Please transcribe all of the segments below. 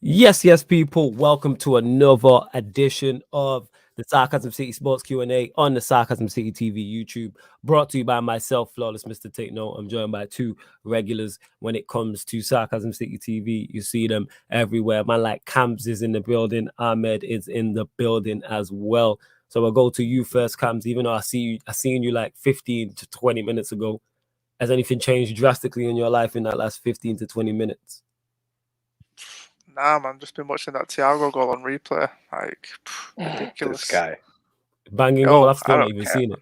Yes, people. Welcome to another edition of the Sarcasm City Sports Q&A on the Sarcasm City TV YouTube, brought to you by myself, Flawless Mr. Take Note. I'm joined by two regulars when it comes to Sarcasm City TV. You see them everywhere. Man like Cams is in the building. Ahmed is in the building as well. So I'll go to you first, Cams. Even though I seen you like 15 to 20 minutes ago. Has anything changed drastically in your life in that last 15 to 20 minutes? Nah, man, just been watching that Thiago goal on replay. Like, ridiculous. This guy. Banging Oh, goal. I've I still not don't even care. seen it.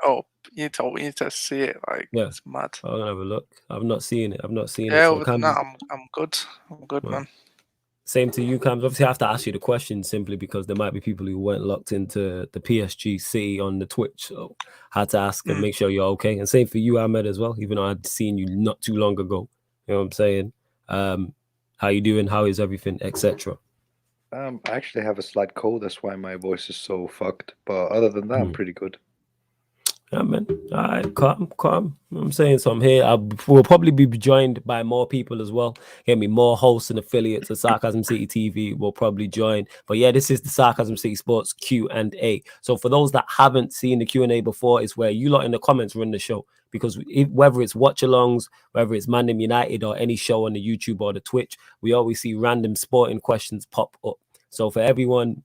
Oh, you need to see it. Like, Yeah. it's mad. I'll have a look. I've not seen it. Yeah, So other than that, I'm good. I'm good, Well, man. Same to you, Cams. Obviously, I have to ask you the question simply because there might be people who weren't locked into the PSG City on the Twitch. So I had to ask and make sure you're okay. And same for you, Ahmed, as well, even though I'd seen you not too long ago. You know what I'm saying? How you doing? How is everything, etc.? I actually have a slight cold. That's why my voice is so fucked. But other than that, I'm pretty good. Yeah, man. All right, calm. You know what I'm saying? So I'm here. We'll probably be joined by more people as well. Get me more hosts and affiliates of Sarcasm City TV will probably join. But yeah, this is the Sarcasm City Sports Q&A. So for those that haven't seen the Q&A before, it's where you lot in the comments run the show. Because whether it's watch-alongs, whether it's Mandem United or any show on the YouTube or the Twitch, we always see random sporting questions pop up. So for everyone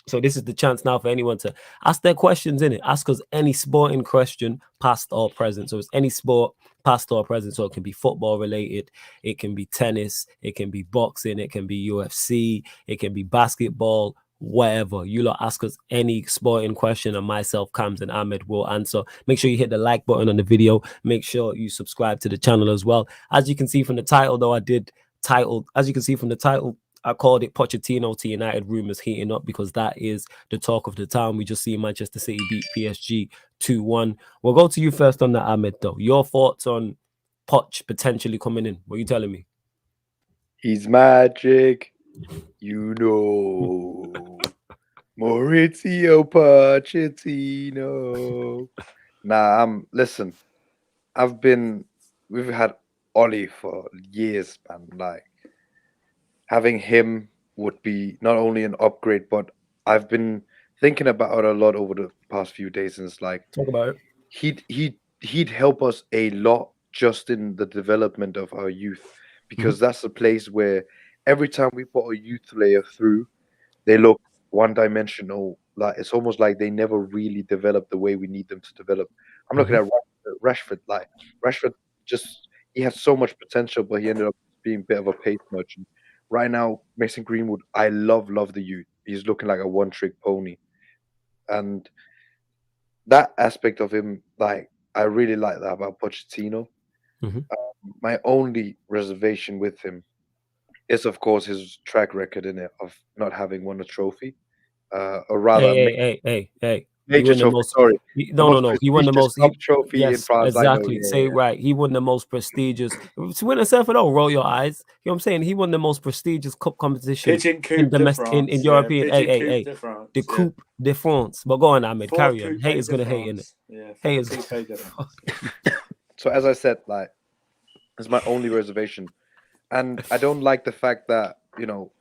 so this is the chance now for anyone to ask their questions in it. Ask us any sporting question, past or present. So it's any sport, past or present. So it can be football related, it can be tennis, it can be boxing, it can be UFC, it can be basketball, whatever. You lot ask us any sporting question, and myself, Cams, and Ahmed will answer. Make sure you hit the like button on the video. Make sure you subscribe to the channel as well. As you can see from the title, though, I called it Pochettino to United rumours heating up because that is the talk of the town. We just see Manchester City beat PSG 2-1. We'll go to you first on that, Ahmed, though. Your thoughts on Poch potentially coming in? What are you telling me? He's magic. You know. Maurizio Pochettino. Listen. We've had Ollie for years, man. Like, having him would be not only an upgrade, but I've been thinking about it a lot over the past few days. And it's like, talk about it. He'd help us a lot just in the development of our youth, because that's a place where every time we put a youth player through, they look one-dimensional. Like, it's almost like they never really develop the way we need them to develop. I'm looking at Rashford. Like, Rashford he had so much potential, but he ended up being a bit of a pace merchant. Right now, Mason Greenwood, I love the youth. He's looking like a one-trick pony, and that aspect of him, like, I really like that about Pochettino. My only reservation with him is, of course, his track record in it of not having won a trophy, or rather, Hey. He major won the trophy. most. Sorry, the most No. He won the prestigious most. cup trophy in Yes, France. I know. exactly. Say Yeah, it right. He won the most prestigious. To win a though, roll your eyes. You know what I'm saying? He won the most prestigious cup competition in domestic in European. Hey. The Coupe de France. But go on, Ahmed. Carry on. Haters gonna hate in it. Yeah, Haters. So as I said, like, it's my only reservation, and I don't like the fact that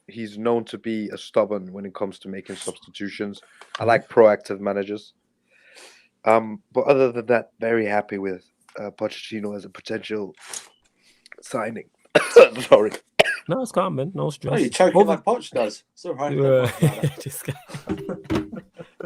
he's known to be a stubborn when it comes to making substitutions. I like proactive managers. But other than that, very happy with Pochettino as a potential signing. Sorry. No, it's calm, man. No stress. Oh, you're choking like Poch does. It's all right.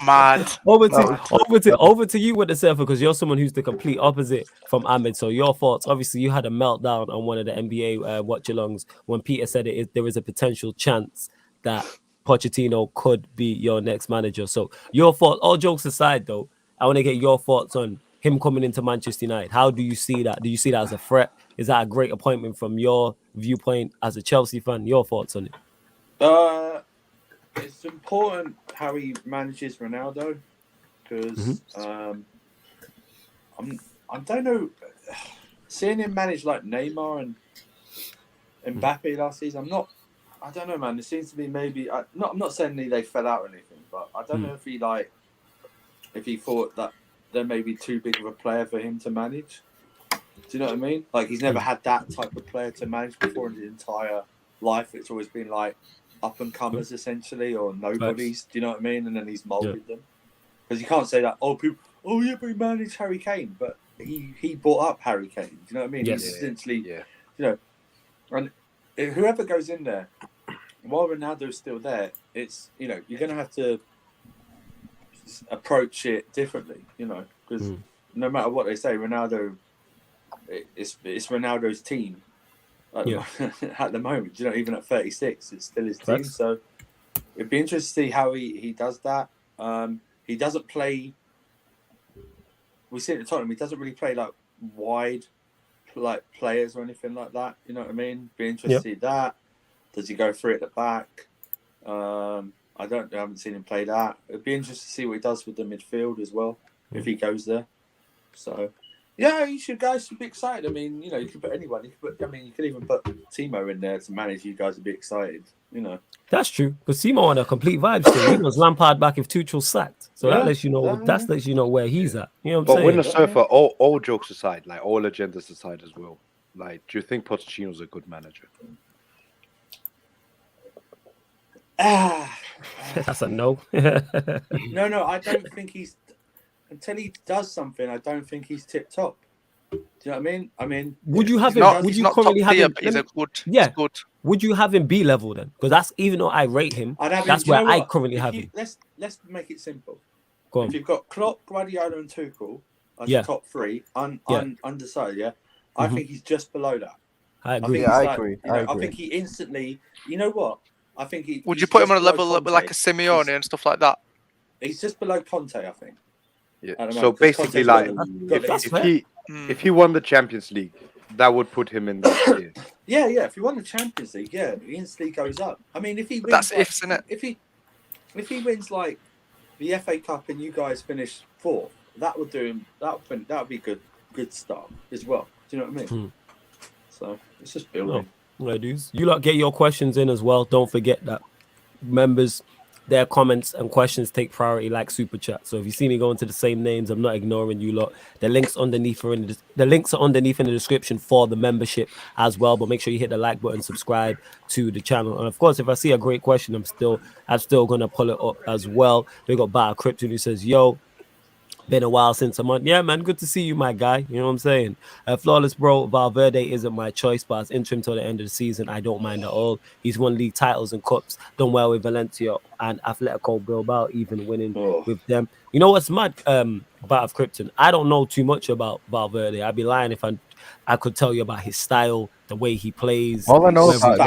Mad. Over to you with the surfer, because you're someone who's the complete opposite from Ahmed. So your thoughts. Obviously, you had a meltdown on one of the NBA watch-alongs when Peter said there is a potential chance that Pochettino could be your next manager. So your thoughts. All jokes aside, though, I want to get your thoughts on him coming into Manchester United. How do you see that? Do you see that as a threat? Is that a great appointment from your viewpoint as a Chelsea fan? Your thoughts on it? It's important how he manages Ronaldo, because I don't know, seeing him manage like Neymar and Mbappe last season. I don't know, man. There seems to be maybe I'm not saying they fell out or anything, but I don't know if he thought that they're maybe too big of a player for him to manage. Do you know what I mean? Like, he's never had that type of player to manage before in his entire life, it's always been like up and comers essentially, or nobodies. Do you know what I mean? And then he's molded them. Because you can't say that. Oh, people. Oh yeah, but he managed Harry Kane, but he brought up Harry Kane. Do you know what I mean? Yes. He's essentially, you know, and whoever goes in there, while Ronaldo's still there, it's, you know, you're going to have to approach it differently, you know, because no matter what they say, Ronaldo, it's Ronaldo's team at the moment. You know, even at 36, it's still his team. So it'd be interesting to see how he does that. He doesn't play. We see it at Tottenham. He doesn't really play like wide, like players or anything like that. You know what I mean? Be interested to see that. Does he go through it at the back? I haven't seen him play that. It'd be interesting to see what he does with the midfield as well if he goes there. So, yeah, you guys should be excited. I mean, you know, you could put anyone. You could even put Timo in there to manage. You guys would be excited. You know, that's true. Because Timo on a complete vibe still. He was Lampard back if Tuchel's sacked. So that lets you know. That lets you know where he's at. You know what I'm saying? But Winner Surfer, all jokes aside, like all agendas aside as well. Like, do you think Pochettino's a good manager? That's a no. No, I don't think he's. Until he does something, I don't think he's tip top. Do you know what I mean? Would you have him? Would you currently have him? He's a good. Yeah. He's good. Would you have him B level then? Because that's, even though I rate him, that's where I currently have him. Let's make it simple. Go on. If you've got Klopp, Guardiola, and Tuchel as the top three, undecided, I think he's just below that. I agree. I agree. I think he instantly. You know what? I think he. Would you put him on a level with like a Simeone and stuff like that? He's just below Conte, I think. Yeah. So basically, like, if he won the Champions League, that would put him in that tier. Yeah. If he won the Champions League, he instantly goes up. I mean, if he wins, that's ifs, isn't it? If he wins like the FA Cup and you guys finish fourth, that would do him. That would be good start as well. Do you know what I mean? So it's just building. Right, dudes. You lot get your questions in as well. Don't forget that members, their comments and questions take priority like super chat. So if you see me going to the same names, I'm not ignoring you lot. The links underneath are the links are underneath in the description for the membership as well. But make sure you hit the like button, subscribe to the channel, and of course, if I see a great question, I'm still gonna pull it up as well. We got Bar Krypton who says, "Yo, been a while since I'm on." Yeah, man, good to see you, my guy. You know what I'm saying? Flawless, bro. Valverde isn't my choice, but as interim till the end of the season, I don't mind at all. He's won league titles and cups, done well with Valencia and Atletico Bilbao, even winning with them. You know what's mad about Krypton? I don't know too much about Valverde. I'd be lying if I could tell you about his style, the way he plays. All I know about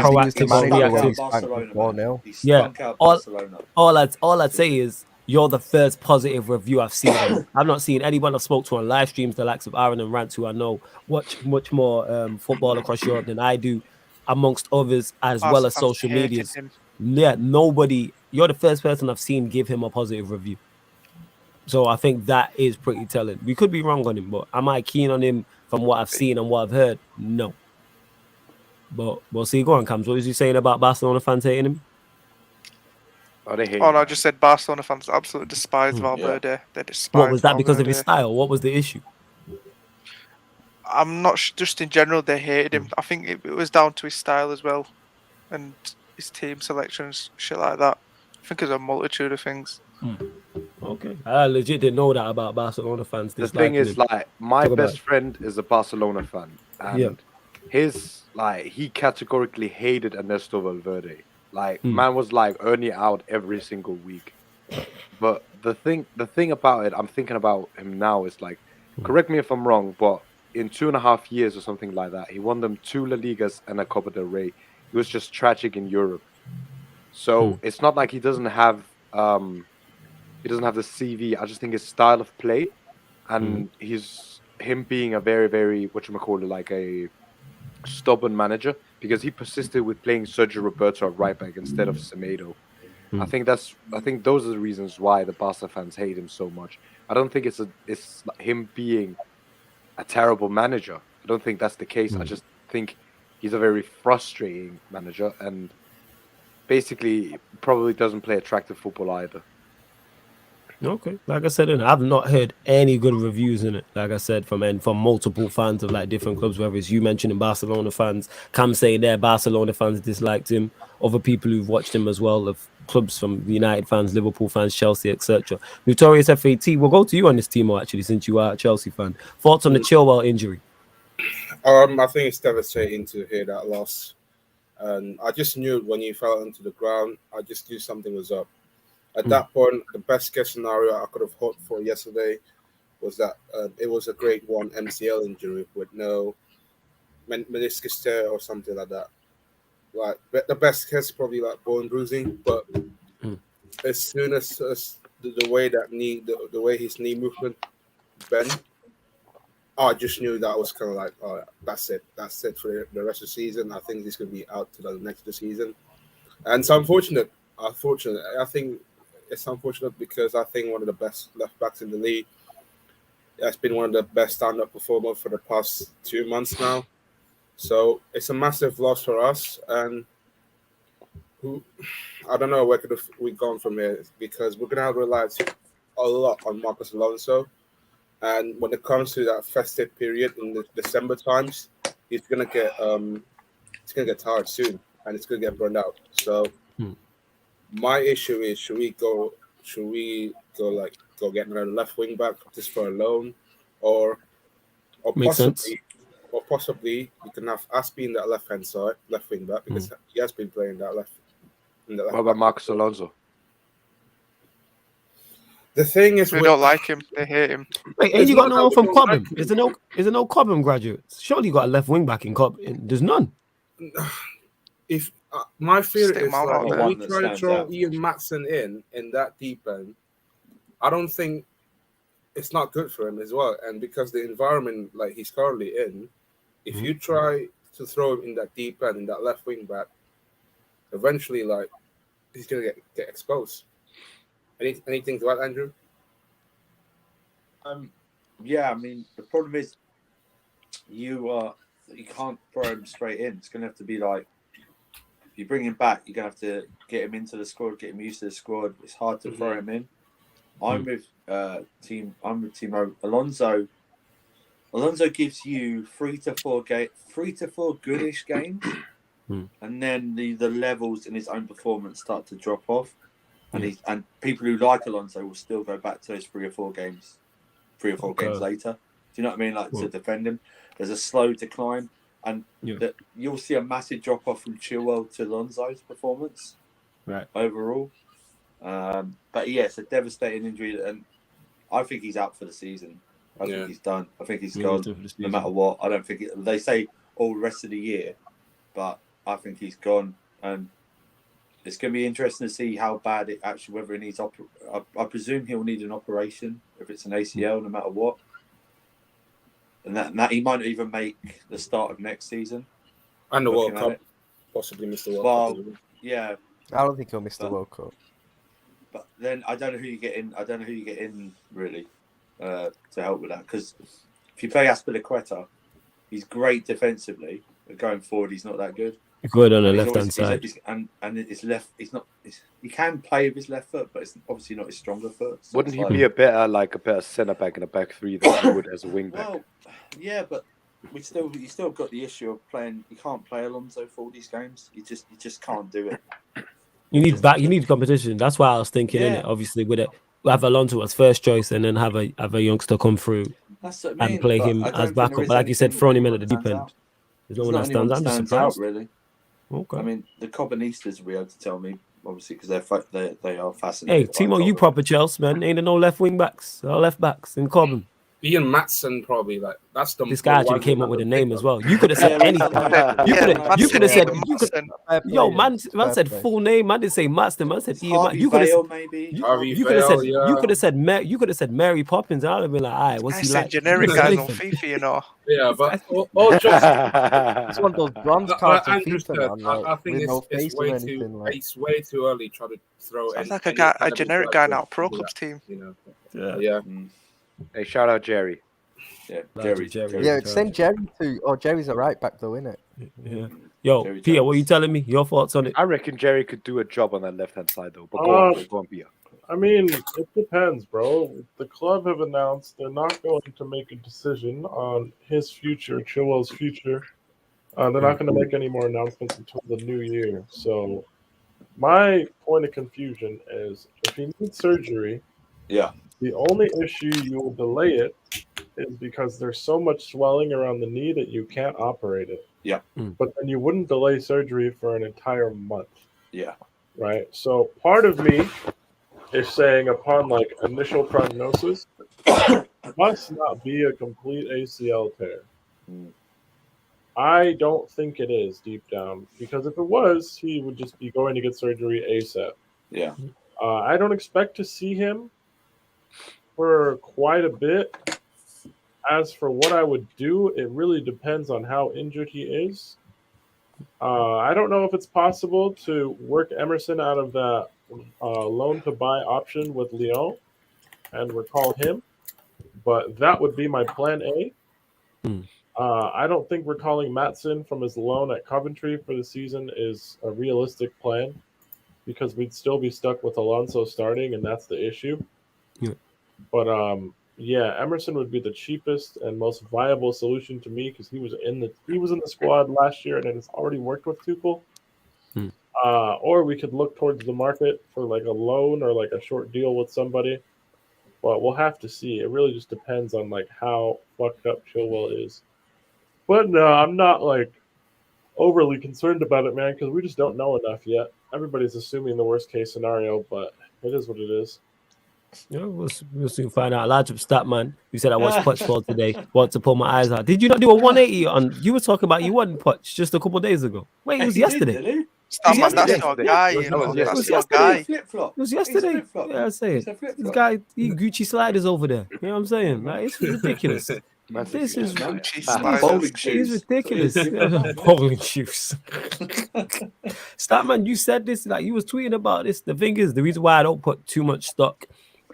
all I'd say is, you're the first positive review I've seen. I've not seen anyone I've spoke to on live streams, the likes of Aaron and Rants, who I know watch much more football across Europe than I do, amongst others, as well as social media. Yeah, nobody. You're the first person I've seen give him a positive review. So I think that is pretty telling. We could be wrong on him, but am I keen on him from what I've seen and what I've heard? No. But we'll see. Go on, Cams. What was you saying about Barcelona fans hating him? Oh, no, I just said Barcelona fans absolutely despise Valverde. They despise. What was that? Because of his style? What was the issue? I'm not just in general. They hated him. I think it was down to his style as well, and his team selections, shit like that. I think there's a multitude of things. Okay, I legit didn't know that about Barcelona fans. The thing is, like, my best friend is a Barcelona fan, and he categorically hated Ernesto Valverde. Like, man was like earning out every single week. But the thing about it, I'm thinking about him now, is like, correct me if I'm wrong, but in 2.5 years or something like that, he won them 2 La Ligas and a Copa del Rey. He was just tragic in Europe. So it's not like he doesn't have the CV. I just think his style of play, and him being a very, very, like a stubborn manager, because he persisted with playing Sergio Roberto at right back instead of Semedo. I think those are the reasons why the Barca fans hate him so much. I don't think it's him being a terrible manager. I don't think that's the case. I just think he's a very frustrating manager, and basically probably doesn't play attractive football either. Okay, like I said, I've not heard any good reviews in it. Like I said, from multiple fans of like different clubs, whether it's you mentioning Barcelona fans, Cam saying there Barcelona fans disliked him, other people who've watched him as well, of clubs from United fans, Liverpool fans, Chelsea, etc. Notorious FAT, we'll go to you on this, Timo, actually, since you are a Chelsea fan. Thoughts on the Chilwell injury? I think it's devastating to hear that loss. And I just knew when he fell into the ground, I just knew something was up. At that point, the best case scenario I could have hoped for yesterday was that it was a grade 1 MCL injury with no meniscus tear or something like that. Like the best case probably like bone bruising, but as soon as the way that knee, the way his knee movement bent, I just knew that was kind of like, oh, that's it for the rest of the season. I think he's going to be out to the next of the season, and it's unfortunate. I think it's unfortunate because I think one of the best left backs in the league has been one of the best stand-up performers for the past 2 months now. So it's a massive loss for us, and I don't know where could we gone from here, because we're gonna have to rely a lot on Marcos Alonso, and when it comes to that festive period in the December times, he's gonna get tired soon, and it's gonna get burned out. So my issue is, should we go get another left wing back just for a loan, or possibly you can have Aspie in that left wing back, because he has been playing that left. What about Marcos Alonso? The thing is, they don't like him. They hate him. Wait, ain't you got no one from Cobham? Is there no Cobham graduates? Surely you got a left wing back in Cobham. There's none. If my fear Stick is him out like, there. if we try to throw Ian Matson in that deep end, I don't think it's not good for him as well. And because the environment like he's currently in, if you try to throw him in that deep end, in that left wing back, eventually like he's gonna get exposed. Anything to add, Andrew? Yeah, I mean the problem is you can't throw him straight in. It's gonna have to be like, if you bring him back, you're gonna have to get him into the squad, get him used to the squad. It's hard to throw him in. I'm with Timo. Alonso gives you 3 to 4 goodish games, and then the levels in his own performance start to drop off, and people who like Alonso will still go back to those 3 or 4 games later. Do you know what I mean? Like to defend him, there's a slow decline, and that you'll see a massive drop off from Chilwell to Alonso's performance, right? Overall. But yeah, it's a devastating injury, and I think he's out for the season. I think he's done. I think he's gone no matter what. I don't think they say all the rest of the year, but I think he's gone, and it's going to be interesting to see how bad it actually, whether it needs. I presume he'll need an operation if it's an ACL, no matter what, and that he might not even make the start of next season. And the World Cup, possibly miss the World Cup. Yeah, I don't think he'll miss the World Cup. But then I don't know who you get in. Really, to help with that, because if you play Aspilicueta, he's great defensively, but going forward, he's not that good. Good on the left-hand side, and his left. He can play with his left foot, but it's obviously not his stronger foot. So wouldn't he be a better centre back in a back three than he would as a wing back? Well, yeah, but you still got the issue of playing. You can't play Alonso for all these games. You just can't do it. You need competition. That's why I was thinking in it. Obviously, with it, have Alonso as first choice, and then have a youngster come through and play him as backup. But like you said, throwing him in at the deep end. There's no one that stands out. I'm just surprised. Really. Okay. I mean, the Cobanistas will be able to tell me, obviously, because they are fascinated. Hey, Timo, you proper Chelsea man. Ain't there no left wing backs or left backs in Cobham? Ian Matson probably that's the. This guy actually came up with a name as well. You could have said anything. You could have said. Yo, man said full name. Man didn't say Matson. Man said Ian. You could have maybe. You could have said. You could have said. You could have said Mary Poppins. I'd have been like, "Alright, what's he like?" Generic guys on FIFA, you know. Yeah, but it's one of those bronze cards on FIFA, man. I think it's way too early trying to throw. Sounds like a generic guy now, pro clubs team. You know. Yeah. Hey, shout out Jerry. Yeah, Jerry. Yeah, send Jerry to. Oh, Jerry's a right back though, isn't it? Yeah. Yo, Jerry Peter, what are you telling me? Your thoughts on it? I reckon Jerry could do a job on that left hand side though. But go on, Peter. I mean, it depends, bro. The club have announced they're not going to make a decision on his future, Chilwell's future. They're not going to make any more announcements until the new year. So, my point of confusion is if he needs surgery, Yeah. the only issue you will delay it is because there's so much swelling around the knee that you can't operate it. Yeah. But then you wouldn't delay surgery for an entire month. Yeah. Right? So, part of me is saying upon like initial prognosis, must not be a complete ACL tear. I don't think it is deep down because if it was, he would just be going to get surgery ASAP. Yeah. I don't expect to see him for quite a bit. As for what I would do, it really depends on how injured he is. I don't know if it's possible to work Emerson out of that loan to buy option with Lyon and recall him, but that would be my plan A. I don't think recalling Maatson from his loan at Coventry for the season is a realistic plan because we'd still be stuck with Alonso starting, and that's the issue. Yeah. But yeah, Emerson would be the cheapest and most viable solution to me because he was in the squad last year and it has already worked with Tuchel. Or we could look towards the market for like a loan or like a short deal with somebody. But we'll have to see. It really just depends on like how fucked up Chilwell is. But no, I'm not like overly concerned about it, man, because we just don't know enough yet. Everybody's assuming the worst case scenario, but it is what it is. Yeah, we'll soon find out. Large up stat man, you said I watched Poch today. Want to pull my eyes out? Did you not do a 180 on? You were talking about you wasn't Poch just a couple days ago. Wait, it was yesterday. Statman, that's your guy, you know. That's your guy. It was yesterday. Yeah, I say it. This guy, he Gucci sliders over there. You know what I'm saying? Like, it's ridiculous. This is ridiculous. Bowling shoes. Statman, you said this, like you was tweeting about this. The thing is, the reason why I don't put too much stock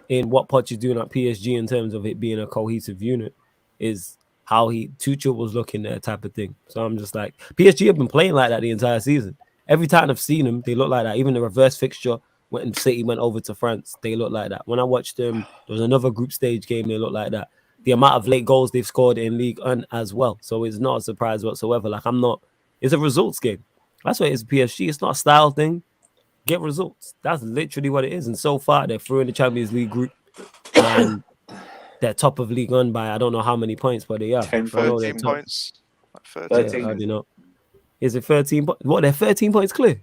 in what Poch is doing at PSG in terms of it being a cohesive unit is how Tuchel was looking there type of thing. So I'm just like, PSG have been playing like that the entire season. Every time I've seen them, they look like that. Even the reverse fixture when City went over to France, they look like that. When I watched them, there was another group stage game, they look like that. The amount of late goals they've scored in League 1 as well. So it's not a surprise whatsoever. Like it's a results game. That's what it is PSG. It's not a style thing. Get results. That's literally what it is. And so far, they're through in the Champions League group. And they're top of League 1 by I don't know how many points, but they are. 13 points. 13. Yeah, I do not. Is it 13? What, they're 13 points clear?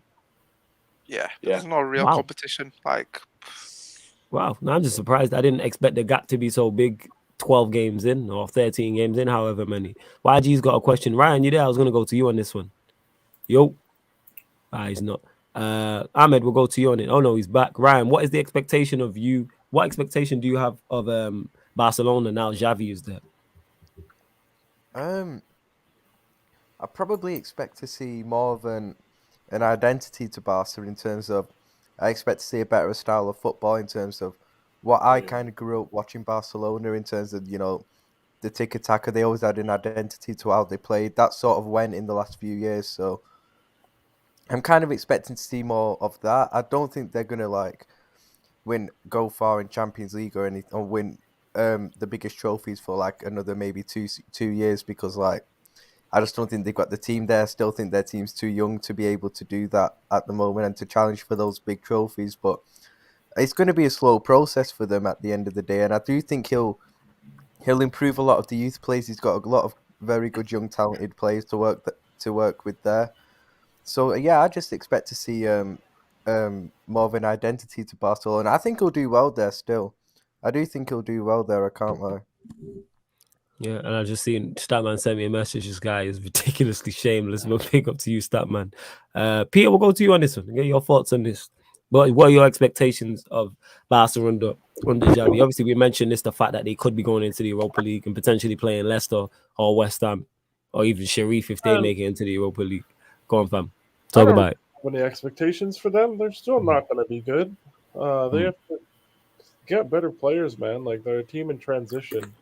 Yeah. There's no real competition. Like, wow. No, I'm just surprised. I didn't expect the gap to be so big 12 games in or 13 games in, however many. YG's got a question. Ryan, you there? I was going to go to you on this one. Yo. He's not. Ahmed, we'll go to you on it. Oh, no, he's back. Ryan, what is the expectation of you? What expectation do you have of Barcelona now Xavi is there? I probably expect to see more of an identity to Barca in terms of I expect to see a better style of football in terms of what I kind of grew up watching Barcelona in terms of, you know, the tiki-taka. They always had an identity to how they played. That sort of went in the last few years. So I'm kind of expecting to see more of that. I don't think they're going to go far in Champions League or anything, or win the biggest trophies for like another maybe two years because like I just don't think they've got the team there. I still think their team's too young to be able to do that at the moment and to challenge for those big trophies. But it's going to be a slow process for them at the end of the day. And I do think he'll improve a lot of the youth players. He's got a lot of very good young talented players to work with there. So yeah, I just expect to see more of an identity to Barcelona. I think he'll do well there still. I do think he'll do well there. I can't lie. Yeah, and I just seen Statman sent me a message. This guy is ridiculously shameless. But big up to you, Statman. Peter, we'll go to you on this one. Get your thoughts on this. What are your expectations of Barca under Xavi? Obviously, we mentioned this, the fact that they could be going into the Europa League and potentially playing Leicester or West Ham or even Sheriff if they make it into the Europa League. Go on, fam. Talk about it. Any expectations for them? They're still not going to be good. They have to get better players, man. Like, they're a team in transition.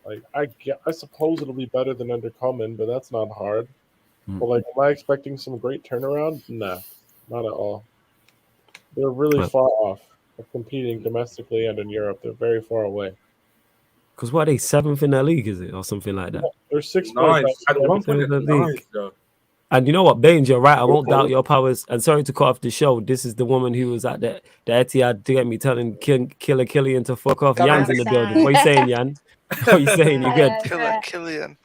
Like, I suppose it'll be better than under Coleman, but that's not hard. But like, am I expecting some great turnaround? Nah, not at all. They're really far off. of competing domestically and in Europe. They're very far away. Because what are they 7th in their league, is it, or something like that? They're 6 Nice. points. At one point, the nice, league. though. And you know what, Baines, you're right. I won't doubt your powers. And sorry to cut off the show. This is the woman who was at the Etihad to get me telling Killer Killian to fuck off. Come Jan's on, in the Sam. building. What are you saying, Jan? What are you saying? You good? Killer Killian.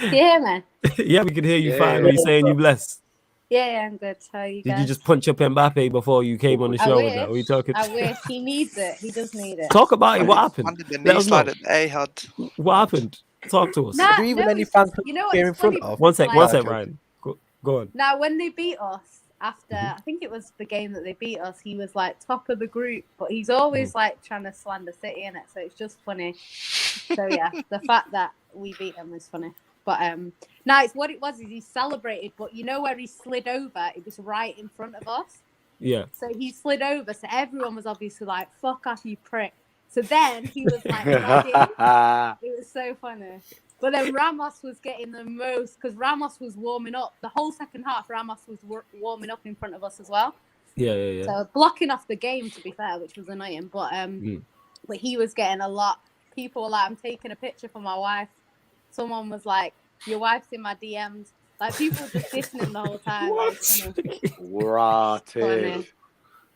Yeah, man. Yeah, we can hear you Yeah. fine. What are you saying? You blessed. Yeah, I'm good. How are you Did guys? you just punch up Mbappe before you came on the I show? wish. With that? What are you talking? I wish. He needs it. He does need it. Talk about it. What happened? Landed the Let knee us slide know. at the Etihad. What happened? Talk to us. Nah, Do even no, any it's fans just- you know here in what's front funny? of? One sec, Like- one sec, Ryan. Go on. Now, when they beat us after, I think it was the game that they beat us, he was like top of the group, but he's always like trying to slander City in it, so it's just funny. So yeah, the fact that we beat him was funny. But no, it's what it was is he celebrated, but you know where he slid over? It was right in front of us. Yeah. So he slid over, so everyone was obviously like, "Fuck off, you prick." So then he was like, nodding. It was so funny. But then Ramos was getting the most because Ramos was warming up. The whole second half, Ramos was warming up in front of us as well. Yeah. So blocking off the game, to be fair, which was annoying. But but he was getting a lot. People were like, "I'm taking a picture for my wife." Someone was like, "Your wife's in my DMs." Like people were just dissing him the whole time. What? Rotted.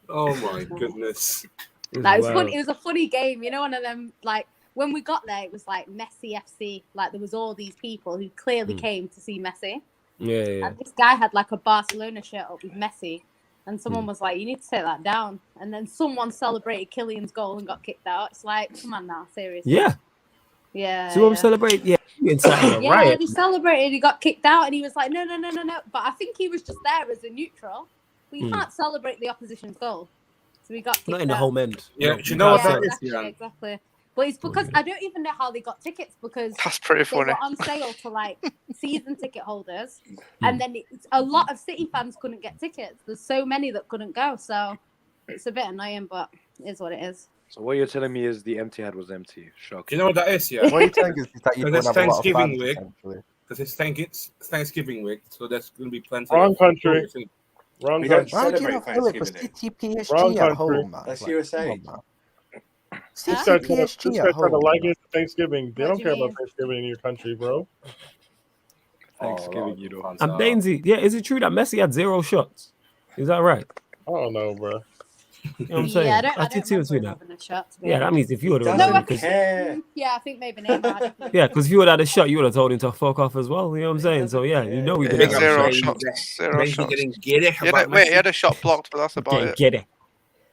Oh my goodness. Like, it was Wow. fun. It was a funny game, you know. One of them, like when we got there, it was like Messi FC. Like there was all these people who clearly came to see Messi. Yeah. And this guy had like a Barcelona shirt up with Messi, and someone was like, "You need to take that down." And then someone celebrated Kylian's goal and got kicked out. It's like, come on now, seriously. Yeah. Yeah. So I'm yeah. celebrating. Yeah. Inside Yeah, riot. he celebrated. He got kicked out, and he was like, "No." But I think he was just there as a neutral. But you can't celebrate the opposition's goal, so he got kicked Not in the out. home end. Yeah, No, you know what can't that say. is? Exactly. But it's because I don't even know how they got tickets because That's pretty they funny. were on sale to like season ticket holders, and then a lot of City fans couldn't get tickets. There's so many that couldn't go, so it's a bit annoying, but it is what it is. So what you're telling me is the Etihad was empty. Shock. Do you know what that is? Yeah. What you're telling us is that you Because don't it's have a lot of Thanksgiving fans, week. essentially. Because it's Thanksgiving week, so there's going to be plenty. Wrong of country. food. Wrong We don't country. Why do you celebrate not feel it for Thanksgiving. City PSG Wrong at country. home, man? That's Like, USA. come on, man. This City guy's trying to PSG at trying to home. like man. it for Thanksgiving. They What don't do care you about mean? Thanksgiving in your country, bro. Thanksgiving, you know. Fans And are- Bainesy, yeah, is it true that Messi had 0 shots? Is that right? I don't know, bro. You know what I'm saying? Yeah, I don't did see remember him that. having a shot. To be Yeah, that honest. means if you would have No, I Doesn't think care. yeah, I think maybe Neymar. yeah, because if you would have had a shot, you would have told him to fuck off as well. You know what I'm saying? So yeah, you know we Yeah, did Big have zero a up shot. shots. Bainesy Zero Bainesy shots. getting giddy He about had he Messi. had a shot blocked, but that's about it. Get it.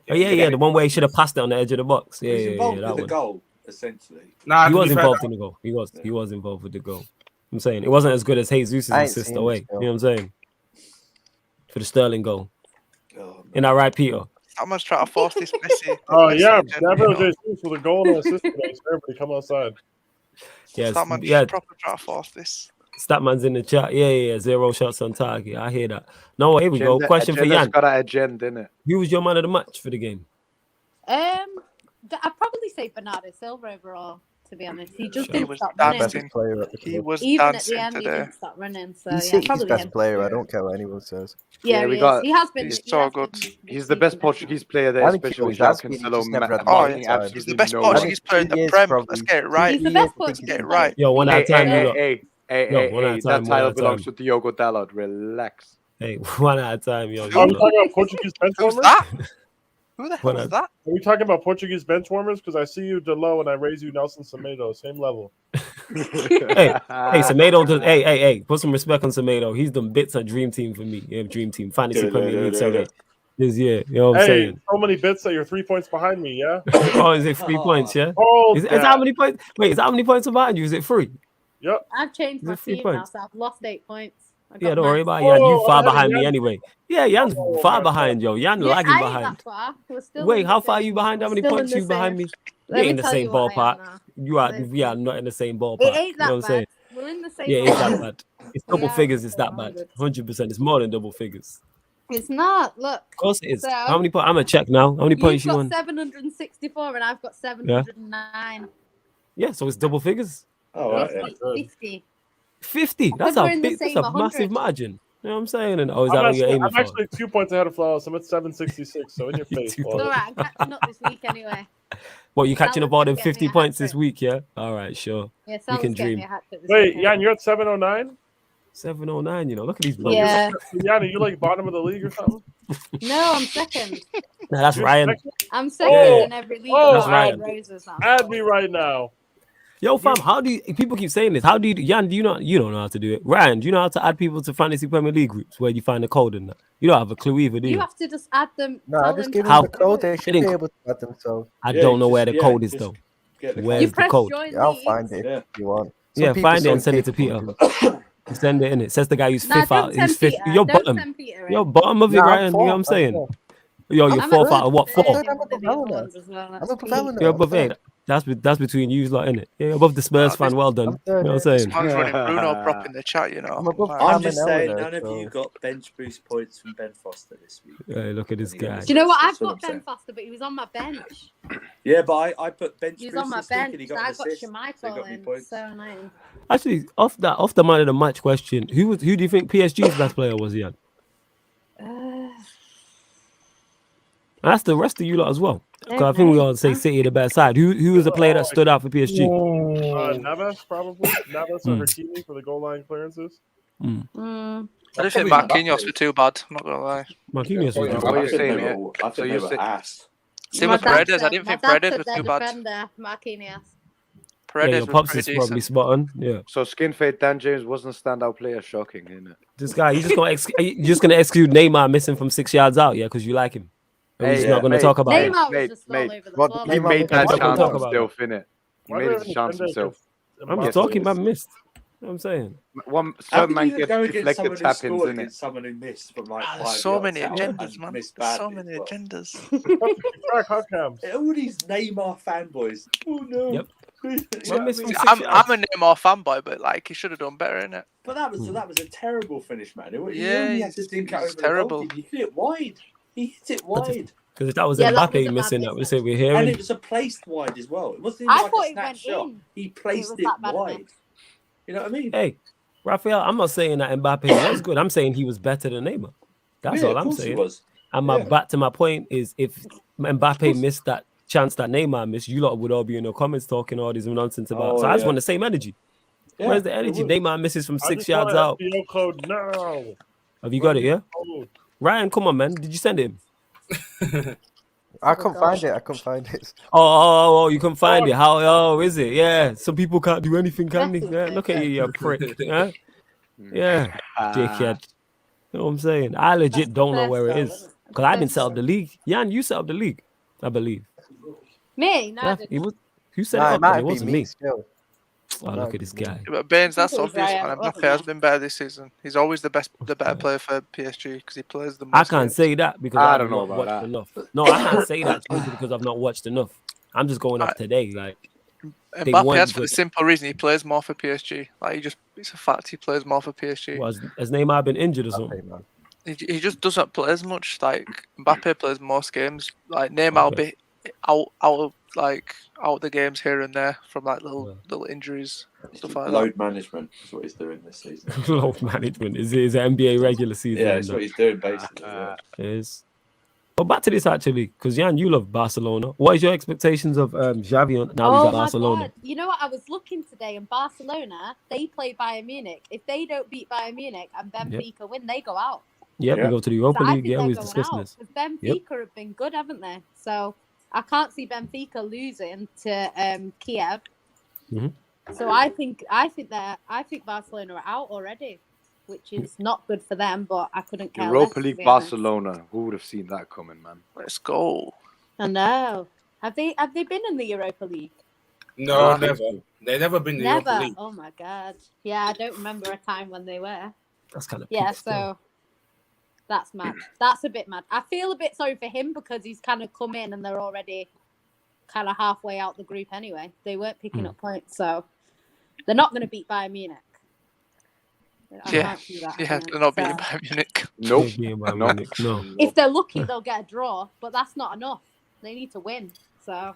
Oh yeah, the one where he should have passed it on the edge of the box. Yeah, He's involved that with the one. goal, essentially. Nah, He to was be fair, involved in the goal. He was involved with the goal. I'm saying it wasn't as good as Jesus' I ain't assist seen away. it You still. know what I'm saying? For the Sterling goal. Oh, Isn't that right, Peter? Someone's trying to force this Messi. Oh Messi yeah, agenda, Gabriel you know. Jesus with a goal and assist today. So everybody come outside. Yes, Someone's yeah. proper trying to force this. Statman's in the chat. Yeah. 0 shots on target. I hear that. No, here we go. Agenda- Question for agenda's Jan. got an agenda, innit? Who was your man of the match for the game? I'd probably say Bernardo Silva overall. To be honest, he just He didn't was stop dancing. running. Best player at the He club. was Even at the dancing end, he today. didn't stop running. So He's yeah, City's probably best him. player. I don't care what anyone says. Yeah, Yeah, he we is. got- He has been. he's he so has good. been He's the best decent. Portuguese player there, I think he especially with always has João been, he Cancelo just never had Oh, marking yeah. absolutely He's the best no Portuguese one. player in the He is Prem. probably- Let's get it right. He's the He best is, I think Portuguese he's Get it the right. Yo, one at a Hey, time, you lot. hey, one at a time, that one at title a belongs time. to Diogo Dalot. Relax. Hey, one at a time, yo. Are we you lot. talking about Portuguese bench Who's warmers? that? Who the hell What is a- that? Are we talking about Portuguese bench warmers? Because I see you Delo and I raise you Nelson Semedo, same level. Hey, Semedo just hey, put some respect on Semedo. He's done bits at Dream Team for me. Yeah, Dream Team, Fantasy Premier League. Sorry, this year. You know what I'm Hey, saying? so many bits that you're 3 points behind me, yeah? Oh, is it 3 points? Yeah. Oh, Is that how many points? Wait, is that how many points behind you? Is it 3? Yep. I've changed Is my it 3 team now, points? so I've lost 8 points. I Yeah, got don't worry mine. about Jan. You Oh, far ahead of behind me Jan. anyway. Yeah, Jan's Oh, far my behind, yo. Jan Yeah, lagging I ain't behind. that far. We're still Wait, in how the far are same- you behind? How many still in points the you behind same- me? You Let ain't me in the tell same you what I am ballpark. now. You are. Listen. We are not in the same ballpark. It ain't You know that what I'm saying? bad. We're in the same Yeah, it's ballpark. that bad. It's We double are figures. in It's the that same bad. 100. 100%. It's more than double figures. It's not. Look. Of course it is. So, How many points? I'm gonna check now. How many points You've you got won? 764 and I've got 709. Yeah, so it's double figures. Oh, Yeah, right, that's yeah. not good. 50. 50. That's we're a in the big. That's same a 100. massive margin. You know what I'm saying? And is that I'm what you're aiming actually 2 points ahead of Flawless. I'm at 766, so in your face. Two It's all Flawless. right. I'm catching up this week anyway. What, you catching Salah's up all gonna them get me 50 a points this hat-trick. week, yeah? All right, sure. Yeah, You Salah's can getting me dream. a hat trick this Wait, weekend. Jan, you're at 709? 709, you know. Look at these So numbers. Yeah. Jan, are you like bottom of the league or something? No, I'm second. Nah, that's You're Ryan. second? I'm second Oh, in every league. oh, That's apart Ryan. from Roses now. Add me right now. Yo, fam, how do you, people keep saying this? How do you, Jan, do you not, you don't know how to do it. Ryan, do you know how to add people to Fantasy Premier League groups where you find the code in that? You don't have a clue either, do you? You have to just add them. No, I tell just them give to How- them the do code. it. They should be able to add themselves. I Yeah, don't know just- where the yeah, code is, just though. Get the Where's You the press code? join Yeah, I'll leagues. find it Yeah. if you want. Yeah, people- find it some and send it to people Peter. do. Send it in it. Says the guy who's Nah, fifth out. don't He's send fifth. Peter. You're Don't bottom. send Peter in. You're bottom of it, No, I'm Ryan. You know what I'm fourth, saying? fourth. Yo, you're I'm fourth at out of what? third Four? in I'm one of the above other Valverde. ones as well. I'm That's above me. Valverde. You're I'm above third. it. That's between you lot, innit? Yeah, above the Spurs Nah, fan. Well done. I'm You know what I'm third. saying? Man's running Bruno prop in the chat, you know. I'm above Like, I'm Cam just and saying, Eleanor, none of so- you got bench boost points from Ben Foster this week. Hey, look at this guy. Do you know what? I've That's what got I'm Ben saying. Foster, but he was on my bench. Yeah, but I put bench He was boost on my this week bench. and he So got I an got assist. So he Schmeichel got me in. points. So annoying. Actually, off the man of the match question, who do you think PSG's best player was, Ian? And that's the rest of you lot as well. 'Cause I think we all say City the better side. Who was the player that stood out for PSG? Navas, probably. Navas or Hmm. Hakimi for the goal line clearances. Mm. I don't think Probably Marquinhos were too bad. I'm not gonna lie. Marquinhos was What good. are you I think saying they here? were- I So think you're they were saying- ass. Same My with dad Paredes. I said- didn't my think dad Paredes said was their too bad. defender, Marquinhos. Yeah, Paredes your was pops pretty is probably decent. spot on. Yeah, So skin fade Dan James wasn't a standout player. Shocking, isn't it? this guy, you just gonna exclude Neymar missing from 6 yards out, yeah, because you like him. And we're just Hey, not gonna mate, talk about it. Neymar was mate, just all mate. over the What- floor. He Neymar made was that talking chance about himself, innit? He Why made do his they chance defend himself. I'm against just talking Mbappe? about missed. You know what I'm saying. One How certain can man you gets go against deflected someone who tap-ins, scored innit? against someone who missed from like 5 There's so yards many out agendas, and man. missed There's so badly many as well? agendas. Track hot cams. All these Neymar fanboys. Oh no. Yep. You know Man what I missed mean? from See, 6 yards. I'm a Neymar fanboy, but like he should have done better, innit? But that was a terrible finish, man. He Yeah, only had to he's- think out he's over the terrible. goalkeeper. He hit it wide. He hit it wide. Because if that was Yeah, that was Mbappe a bad missing, that miss, would say we're And hearing. it was a placed wide as well. It wasn't even I like thought a it snap went shot. in. He placed was it that bad a wide. miss. You know what I mean? Hey, Raphael, I'm not saying that Mbappe was good. I'm saying he was better than Neymar. That's Yeah, all of I'm course he saying. was. And Yeah. back to my point is, if Mbappe missed that chance that Neymar missed, you lot would all be in the comments talking all this nonsense about. Oh, So I just yeah. want the same energy. Yeah, Where's the it energy? would. Neymar misses from I 6 just yards want out. an FBO code now. Have you got it? Yeah, Oh, Ryan, come on, man. Did you send him? I couldn't find it. I couldn't find it. Oh, you can find it. How? Oh, is it? Yeah. Some people can't do anything, can they? That's Yeah. okay. Look at you, you prick. Yeah. Yeah. Dickhead. You know what I'm saying? I legit That's the don't know first where it goal, is isn't it? because I didn't First set up goal. the league. Jan, you set up the league, I believe. Me? No, I Yeah, didn't. he was. Who set Nah, it it up? might Then? It have been wasn't me me. still. Oh, look at this guy. But Baines, that's I think it was obvious, Ryan, man. wasn't Mbappe has it? been better this season. He's always the better player for PSG because he plays the most. I can't games. say that because I I've don't know not about watched that. enough. No, I can't say that simply because I've not watched enough. I'm just going off today. Like they Mbappe weren't has for the good. simple reason he plays more for PSG. Like it's a fact he plays more for PSG. Has Neymar been injured or Hey, something? man. He just doesn't play as much. Like Mbappe plays most games. Like Neymar will Okay. be out the games here and there from like little injuries, stuff like that. Load management is what he's doing this season. Load management is it NBA regular season? Yeah, that's what he's doing basically. Yeah. It is. But back to this actually, because Jan, you love Barcelona. What is your expectations of Xavi now he's Oh at my Barcelona? god! You know what? I was looking today, and Barcelona they play Bayern Munich. If they don't beat Bayern Munich and Benfica win, they go out. Yep, Yeah. we go to the So Europa I League. think Yeah, they're we was going discussing out this. because Benfica have been good, haven't they? So I can't see Benfica losing to Kiev. Mhm. So I think Barcelona are out already, which is not good for them. But I couldn't care less, Europa to League be honest. Barcelona. Who would have seen that coming, man? Let's go. I know. Have they been in the Europa League? No, Nah. never. They've never been in the Europa Never. League. Oh my god. Yeah, I don't remember a time when they were. That's kind of Yeah, so that's mad. That's a bit mad. I feel a bit sorry for him because he's kind of come in and they're already kind of halfway out the group anyway. They weren't picking up points, so they're not going to beat Bayern Munich. I Yeah. can't see that Yeah, happening. they're not beating So Bayern Munich. Nope. No. if they're lucky, they'll get a draw, but that's not enough. They need to win. So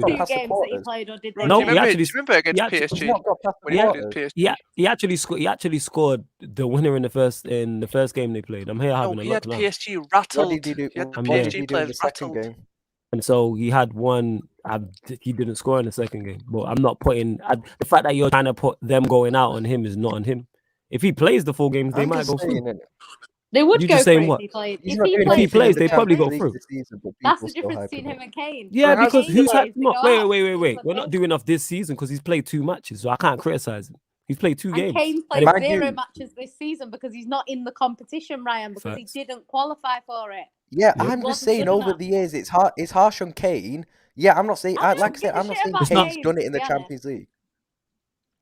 do two that. past the games that he quarters. played, or did Bro, they? No, do you he remember, actually- do you remember against he actually- He's PSG not got past the when he played quarters. PSG? He actually scored the winner in the first game they played. I'm here No, having a he look had now. PSG What rattled. did he do? He had the I'm What here. did he PSG do in the players second rattled. game? And so he had one. He didn't score in the second game. But I'm not putting the fact that you're trying to put them going out on him is not on him. If he plays the full games, they I'm might just go saying, through. innit? They would You go just for saying it what? if he played. He's If not he doing If he plays, plays, anything they in the probably go Champions through. League this season, but that's people the still difference hype between him him up. and Kane. Yeah, When because Kane who's plays, they no, go wait. out. We're But not doing enough this season because he's played 2 matches, so I can't criticize him. He's played 2 And games. Kane's And played Mind 0 you- matches this season because he's not in the competition, Ryan, because Facts. he didn't qualify for it. Yeah, Yep. I'm just Wasn't saying good over enough. the years, it's harsh on Kane. Yeah, I'm not saying, I like don't I said, give a I'm not shit saying about Kane's Kane, done it to in the be honest. Champions League.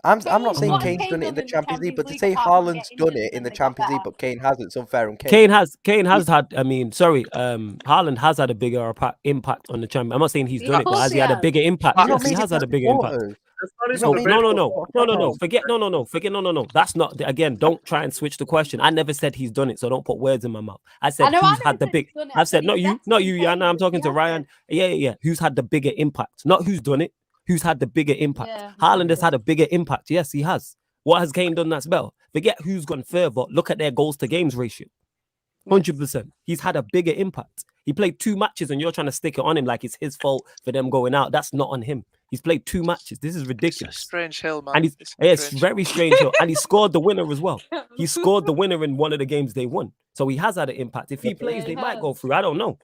I'm not saying What has Kane's Kane done it done in the in the Champions League, Champions but to League say apart from Haaland's get done injured it in and the they got Champions League, better? but Kane hasn't, it's unfair on Kane. Kane has Haaland has had a bigger impact on the champion. I'm not saying he's Yeah, done of it, but course has he he had a has. bigger impact? He's not Yes, he made it has had past a the bigger impact. quarters. That's not He's even not the made No, it no, past no, the no, no, no. quarterfinals. Forget no. That's not again. Don't try and switch the question. I never said he's done it, so don't put words in my mouth. I I said know I who's never had the said big. he's done it. I I've said said not he's you, better not than you, yeah. Kane, Now I'm which talking he to has Ryan. been. Yeah. Who's had the bigger impact? Not who's done it. Who's had the bigger impact? Yeah. Haaland has had a bigger impact. Yes, he has. What has Kane done that's better? Forget who's gone further. Look at their goals to games ratio. 100%. He's had a bigger impact. He played 2 matches and you're trying to stick it on him like it's his fault for them going out. That's not on him. He's played 2 matches. This is It's a ridiculous. strange hill, man. And it's strange very strange. And he scored the winner as well. He scored the winner in one of the games they won. So he has had an impact. If he plays, he they might go has. through. I don't know.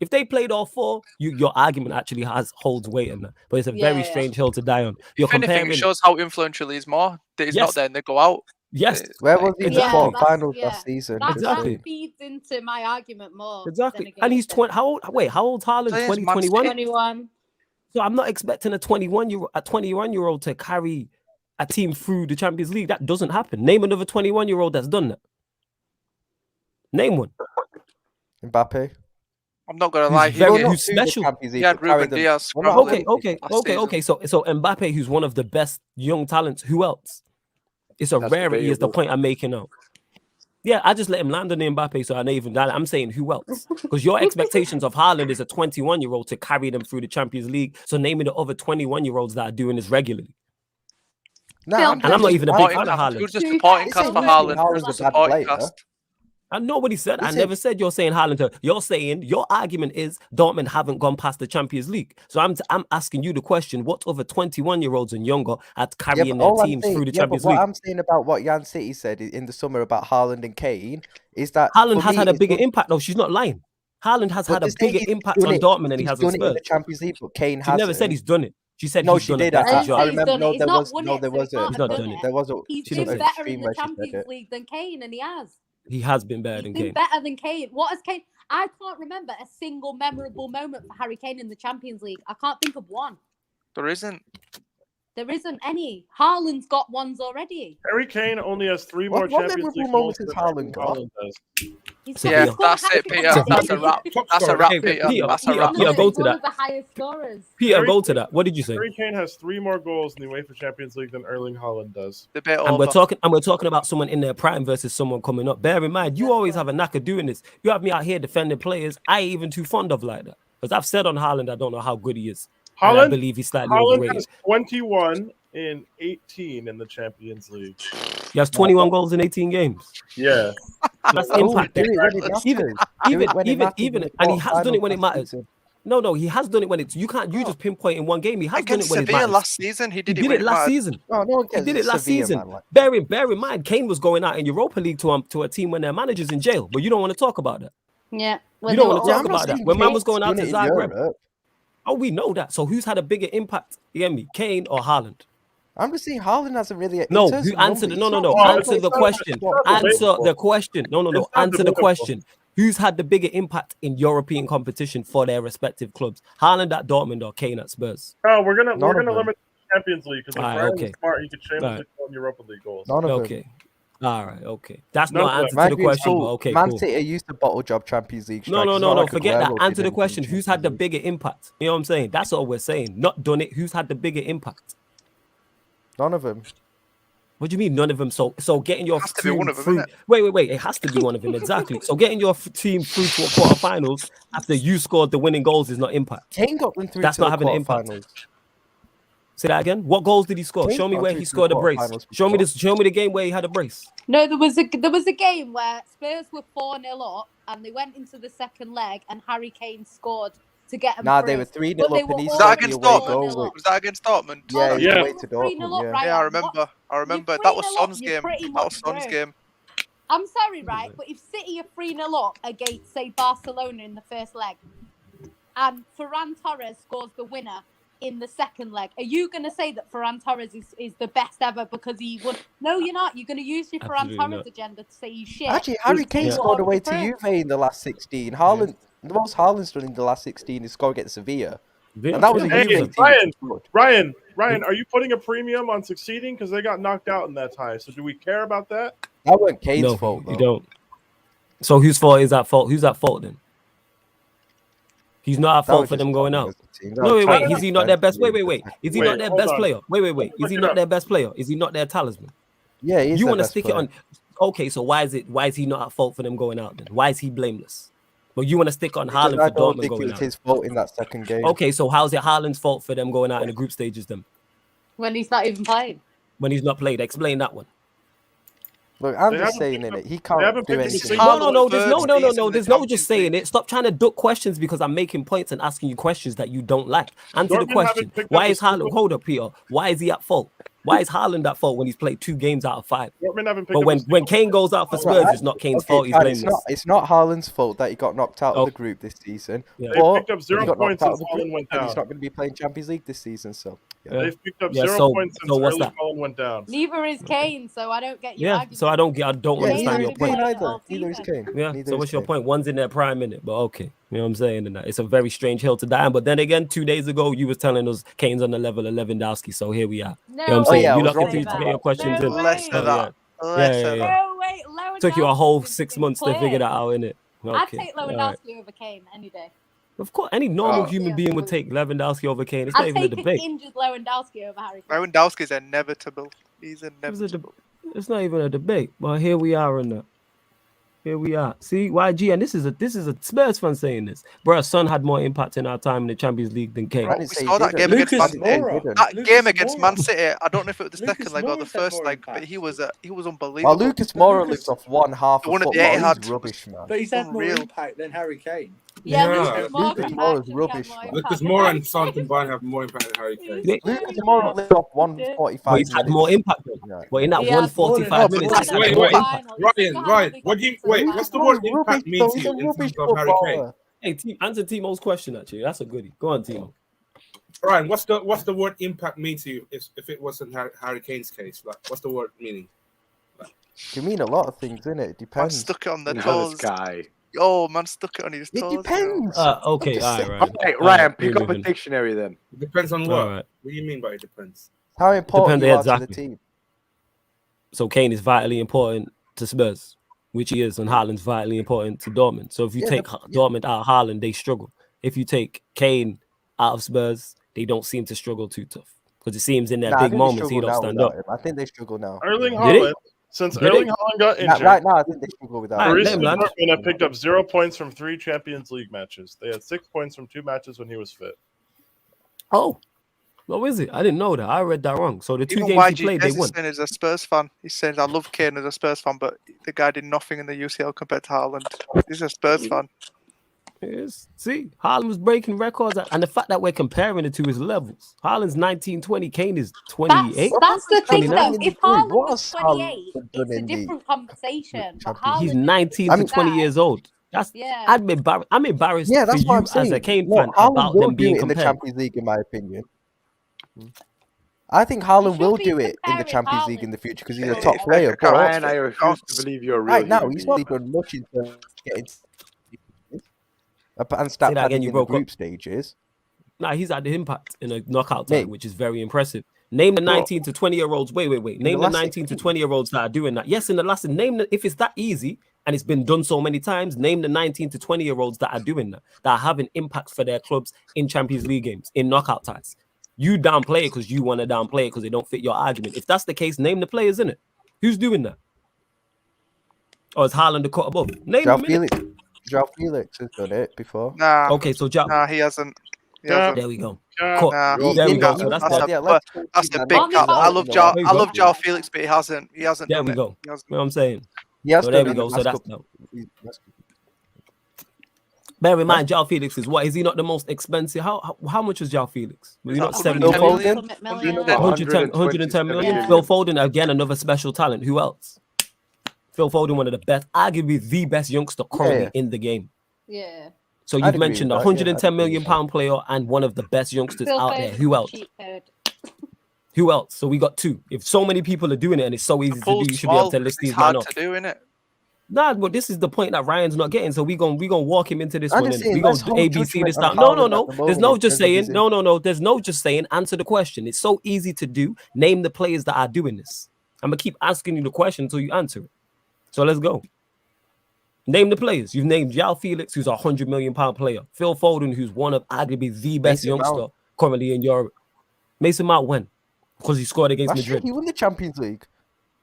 If they played all 4, your argument actually holds weight in that. But it's a very Yeah. strange hill to die on. You're If anything, comparing. it shows how influential he is more. That he's Yes. not there and they go out. Yes. Where was he in the Exactly. quarterfinals Yeah, last season? That Exactly. feeds into my argument more. Exactly. And he's 20. How old? Wait, how old's Haaland? Players 20, Man 21? 21. So I'm not expecting a 21-year-old to carry a team through the Champions League. That doesn't happen. Name another 21-year-old that's done that. Name one. Mbappe. I'm not gonna Who's lie. very- Well, not who's to the special. Champions He League, had but carry Ruben them. Diaz Well, not scrambling Okay. last season. So Mbappe, who's one of the best young talents. Who else? It's a That's rarity. Is the debatable. point I'm making now? Yeah, I just let him land on the Mbappe, so I know even that. I'm saying who else? Because your expectations of Haaland is a 21-year-old to carry them through the Champions League. So name me the other 21-year-olds that are doing this regularly. No, And I'm not even a big fan of Haaland. Who's the supporting It's cast for not saying Haaland? Haaland's Who's the a bad supporting player. cast? And nobody said. I Listen. never said you're saying Haaland. You're saying your argument is Dortmund haven't gone past the Champions League. So I'm asking you the question: what other 21-year-olds and younger are carrying their all I'm teams saying, through the but Champions what League? I'm saying about what Jan City said in the summer about Haaland and Kane is that Haaland for has me, had a it's bigger done- impact. No, she's not lying. Haaland has but had a to say bigger he's impact done on it- Dortmund than he he's has on done it in Spurs. the Champions League, but Kane She hasn't. never said he's done it. She said No, he's she done it. did. That's I his didn't job. say I he's remember. done it. No, He's there not was won no, it, there so he was a can't He's have not done done it. it. There there was a He's sort been of better in extreme the where she said Champions it. League than Kane, and he has. He has been better He's than been Kane. better than Kane. What has Kane? I can't remember a single memorable moment for Harry Kane in the Champions League. I can't think of one. There isn't. There isn't any. Haaland's got ones already. Harry Kane only has 3 more What Champions memorable League moments goals has than Haaland got? Haaland does. He's So got Yeah, Peter- scored that's it, hat-trick Peter. on That's a Champions wrap. League. That's a wrap, Hey, Peter. Peter, That's a Peter, wrap. One Peter, of go the- to one that. of the highest scorers. Peter, Harry go to Kane- that. What did you say? Harry Kane has 3 more goals in the UEFA Champions League than Erling Haaland does. Debate And we're over. talking about someone in their prime versus someone coming up. Bear in mind, you always have a knack of doing this. You have me out here defending players I ain't even too fond of like that. Because I've said on Haaland, I don't know how good he is. And I Haaland, believe he's slightly Haaland overrated. has 21 in 18 in the Champions League. He has 21 goals in 18 games. Yeah. That's Oh, impact. do it when it matters. Even, Do it when it matters in the and he has done it when it quarterfinals last matters. season. No, he has done it when it's. You can't. You just pinpoint in one game. He has done it Against when it Sevilla matters. last season, he did He it did when it last mattered. season. Oh, no one He cares. did it It's last Sevilla, season. man, like- Bear in mind, Kane was going out in Europa League to a team when their manager's in jail. But you don't want to talk about that. Yeah. You don't want to Yeah, talk I'm not about that. saying When man Kane's was going out done to it in Zagreb. Europe. Oh, we know that. So who's had a bigger impact? You get me? Kane or Haaland? I'm just saying Haaland hasn't really. No, in terms who of answered? numbers, No. it's not- Answer the question. Answer the question. No. It's not Answer the debatable. question. Who's had the bigger impact in European competition for their respective clubs? Haaland at Dortmund or Kane at Spurs? No, we're gonna None of them. limit the Champions League because if Alright, Brian okay. was smart, he could shamelessly Alright. go on Europa League goals. None of them. Okay. All right. Okay. That's None not of an answer Man to the U, question. cool. But okay. Man Cool. City used to bottle job Champions League. No. strikers. It's not like Forget that. Aguero Answer did the in question. Who's had the Champions bigger impact? You know what I'm saying? That's all we're saying. Not done it. Who's had the bigger impact? League. None of them. What do you mean none of them? So getting your Has to be team one of them, through. innit? Wait. It has to be one of them exactly. So getting your team through to a quarterfinals after you scored the winning goals is not impact. Kane got them through That's to not the having an impact. quarterfinals. Say that again. What goals did he score? Kane Show me got where through he to the scored a brace. quarterfinals Show me before. this. Show me the game where he had a brace. No, there was a game where Spurs were 4-0 up and they went into the second leg and Harry Kane scored to get them Nah, through. they were 3-0 But they up were and he all Was that scored the against away 4-0 goal. Dortmund? up. Was that against Dortmund? Yeah, Oh, he Yeah. went to they were 3-0 Dortmund. up, Yeah. right? Yeah, I What- remember. I You're remember. That was 3-0 up, Son's you're game. pretty That much was Son's through. game. I'm sorry, right? But if City are 3-0 up against, say, Barcelona in the first leg, and Ferran Torres scores the winner, in the second leg. Are you going to say that Ferran Torres is the best ever because he won? No, you're not. You're going to use your Ferran Absolutely Torres not. agenda to say he's shit. Actually, Harry Kane Yeah. scored away Order to the Juve in the last 16. Haaland, the most Haaland's done in the last 16 is score against Sevilla. And that was a Hey, Juve team. Ryan, are you putting a premium on succeeding because they got knocked out in that tie? So do we care about that? That wasn't Kane's No, fault, though. you don't. So whose fault is that fault? Who's at fault then? He's not at That fault was for them just going Tottenham out. as a team. That No, was wait. Tottenham Is he not their best? Wait. Is he Wait, not their hold best on. player? Wait. Is Look he it not up. their best player? Is he not their talisman? Yeah, he's You their want to best stick player. it on? Okay, so why is he not at fault for them going out then? Why is he blameless? But you want to stick on Because Haaland I for don't Dortmund think it going was out? his fault in that second game. Okay, so how's it Haaland's fault for them going out in the group stages then? When he's not even playing. When he's not played, explain that one. Look, I'm They just haven't saying picked in up- it. He they can't haven't do picked up a anything. single- No. There's no. Third There's season no in the just Champions saying League. it. Stop trying to duck questions because I'm making points and asking you questions that you don't like. Answer the Dortmund question. haven't picked Why up a is Haaland? single- Hold up, Peter. Why is he at fault? Why is Haaland at fault when he's played 2 games out of 5? Dortmund haven't picked But up a when single- Kane goes out for Spurs, it's not Kane's fault. He's fine, it's blameless. not Haaland's fault that he got knocked out Oh. of the group this season. Yeah. They But picked up he 0 got knocked points out of since the group, Haaland went and he's down. not going to be playing Champions League this season. So Yeah. They've picked up Yeah, 0 so- points since so what's early that? Haaland went down. Neither is Kane, so I don't get your Yeah. argument. So I don't yeah, understand neither your is point. Kane All either. Neither is season. Kane. Yeah. Neither So is what's your Kane. point? One's in their prime minute, but okay. You know what I'm saying? And that it's a very strange hill to die on. But then again, 2 days ago, you was telling us Kane's on the level of Lewandowski. So here we are. No, You know what I'm Oh, saying? yeah, I You was lot wrong continue to about get your that. questions No in. way. Less of So, that. yeah. Less Yeah, of yeah. that. No, wait, Lewandowski. Took you a whole is 6 months to clear. figure that out, innit? I'd Okay. take All Lewandowski right. over Kane any day. Of course, any normal Oh. human being would take Lewandowski over Kane. It's not I'd even a take an debate. injured Lewandowski over Harry Kane. Lewandowski's inevitable. He's It's, inevitable. it's not even a debate. But here we are in that. Here we are. See, YG, and this is a Spurs fan saying this. Bro, Son had more impact in our time in the Champions League than Kane. I We didn't say saw he that didn't. game against Lucas Man City. Moura. That Lucas game against Moura. Man City, I don't know if it was the Lucas second leg or the Moura's had first more leg, impact. but he was Well, unbelievable. Lucas Moura Lucas- lives off one half The of one at the football. Etihad. He's rubbish, man. But he's had more Unreal. impact than Harry Kane. Yeah, Yeah. Lucas Moura Lucas can Moura's actually rubbish, have more man. Lucas impact. Moura and Son combined have more impact than Harry Kane. They- Lucas Moura lives off 145 But he's had more impact. Yeah. But in that He has 145 more minutes, than he's that. had Wait, more wait. impact. Ryan, what do you wait? Lucas What's the Moura's word impact rubbish, mean though. to He's you a in rubbish terms of Harry Kane? footballer. Hey, team, answer Timo's question, actually. That's a goodie. Go on, Timo. Ryan, what's the word impact mean to you if it wasn't Harry Kane's case? Like, what's the word meaning? You mean a lot of things, innit? It Man depends. stuck it on the He's on toes. this guy. Oh, man stuck it on his It toes. depends. Okay, just all right, saying. Ryan. Okay, All Ryan, right, pick we're up a moving. dictionary then. It depends on what. All right. What do you mean by it depends? How important Depends, you are exactly. to the team. So Kane is vitally important to Spurs, which he is, and Haaland's vitally important to Dortmund. So if you Yeah, take but- Dortmund out of Haaland, they struggle. If you take Kane out of Spurs, they don't seem to struggle too tough. Because it seems in their Nah, I big think they moments, he struggle don't now stand without up. him. I think they struggle now. Erling Did he? Haaland, since Did he? Erling Haaland got injured, Right now, I think they struggle without All right, him. Borussia them, man. Dortmund have picked up 0 points from 3 Champions League matches. They had 6 points from 2 matches when he was fit. Oh, what is it? I didn't know that. I read that wrong. So the 2 Even games he YG played, they is won. saying he's a Spurs fan. He's saying, I love Kane as a Spurs fan, but the guy did nothing in the UCL compared to Haaland. He's a Spurs fan. Yes. See, Haaland was breaking records, and the fact that we're comparing the two is levels. Haaland's 19-20, Kane is 28. That's the thing, 29. though. If What Haaland has was Haaland 28, done it's a in the different conversation. But Champions Haaland He's is 19 a to 20 guy. years old. That's Yeah. I'm embarrassed Yeah, that's for what you I'm saying. as a Kane No, fan Haaland about will them do being it in the compared. Champions League, in my opinion. I think Haaland should will be do it in the comparing Champions League in Haaland. the future because he's a Hey, top hey, player. hey, But Ryan, I refuse to believe you're a real right now, human he's being. not done much in terms of getting and Say start that again, padding you in the broke up. group stages. Nah, he's had the impact in a knockout time, Mate. which is very impressive. Name the 19 to 20-year-olds. Wait. Name the last 19 to 16. 20-year-olds that are doing that. Yes, in the last. If it's that easy and it's been done so many times, name the 19 to 20-year-olds that are doing that are having impacts for their clubs in Champions League games, in knockout ties. You downplay it because you want to downplay it because they don't fit your argument. If that's the case, name the players in it. Who's doing that? Or is Haaland the cut above? Name Joao them. innit? Felix, Joao Felix has done it before. Nah, Okay, so nah, he hasn't. He Yeah. hasn't. there we go. Yeah. Cut. Nah, There we He- go. he- So that's that's that. a- yeah, let's that's keep a that big not cap. in I the love last- Joao. There you I go. love Joao Felix, but he hasn't There done we it. go. He hasn't. You know what I'm saying? He has So done there it we in the go. So last that's couple- that's- bear in mind, Joao Felix is what? Is he not the most expensive? How much was Joao Felix? Was he not Phil 70 Phil million? Foden? Ultimate millionaire. 110 million. million. Phil Foden, again, another special talent. Who else? Phil Foden, one of the best, arguably the best youngster currently Yeah. in the game. Yeah. So I'd you've agree mentioned a with that, yeah, I'd £110 agree million with that. player and one of the best youngsters Phil out there. Foden's Who a else? cheat code. Who else? So we got two. If so many people are doing it and it's so The easy to pool's do, you should be able small to 'cause list it's these man hard off. to do, innit? Nah, but this is the point that Ryan's not getting. So we gonna walk him into this I'm one just and we saying, gonna let's hold ABC judgment this on down. No, no, Haaland at no. the There's moment no in just terms of saying. his No. There's no just saying. Answer the question. It's so easy to do. Name the players that are doing this. I'm gonna keep asking you the question until you answer it. So let's go. Name the players. You've named João Felix, who's a £100 million player. Phil Foden, who's one of arguably the best Mason Mount. youngster currently in Europe. Mason Mount when? Because he scored against Last year, Madrid. he won the Champions League.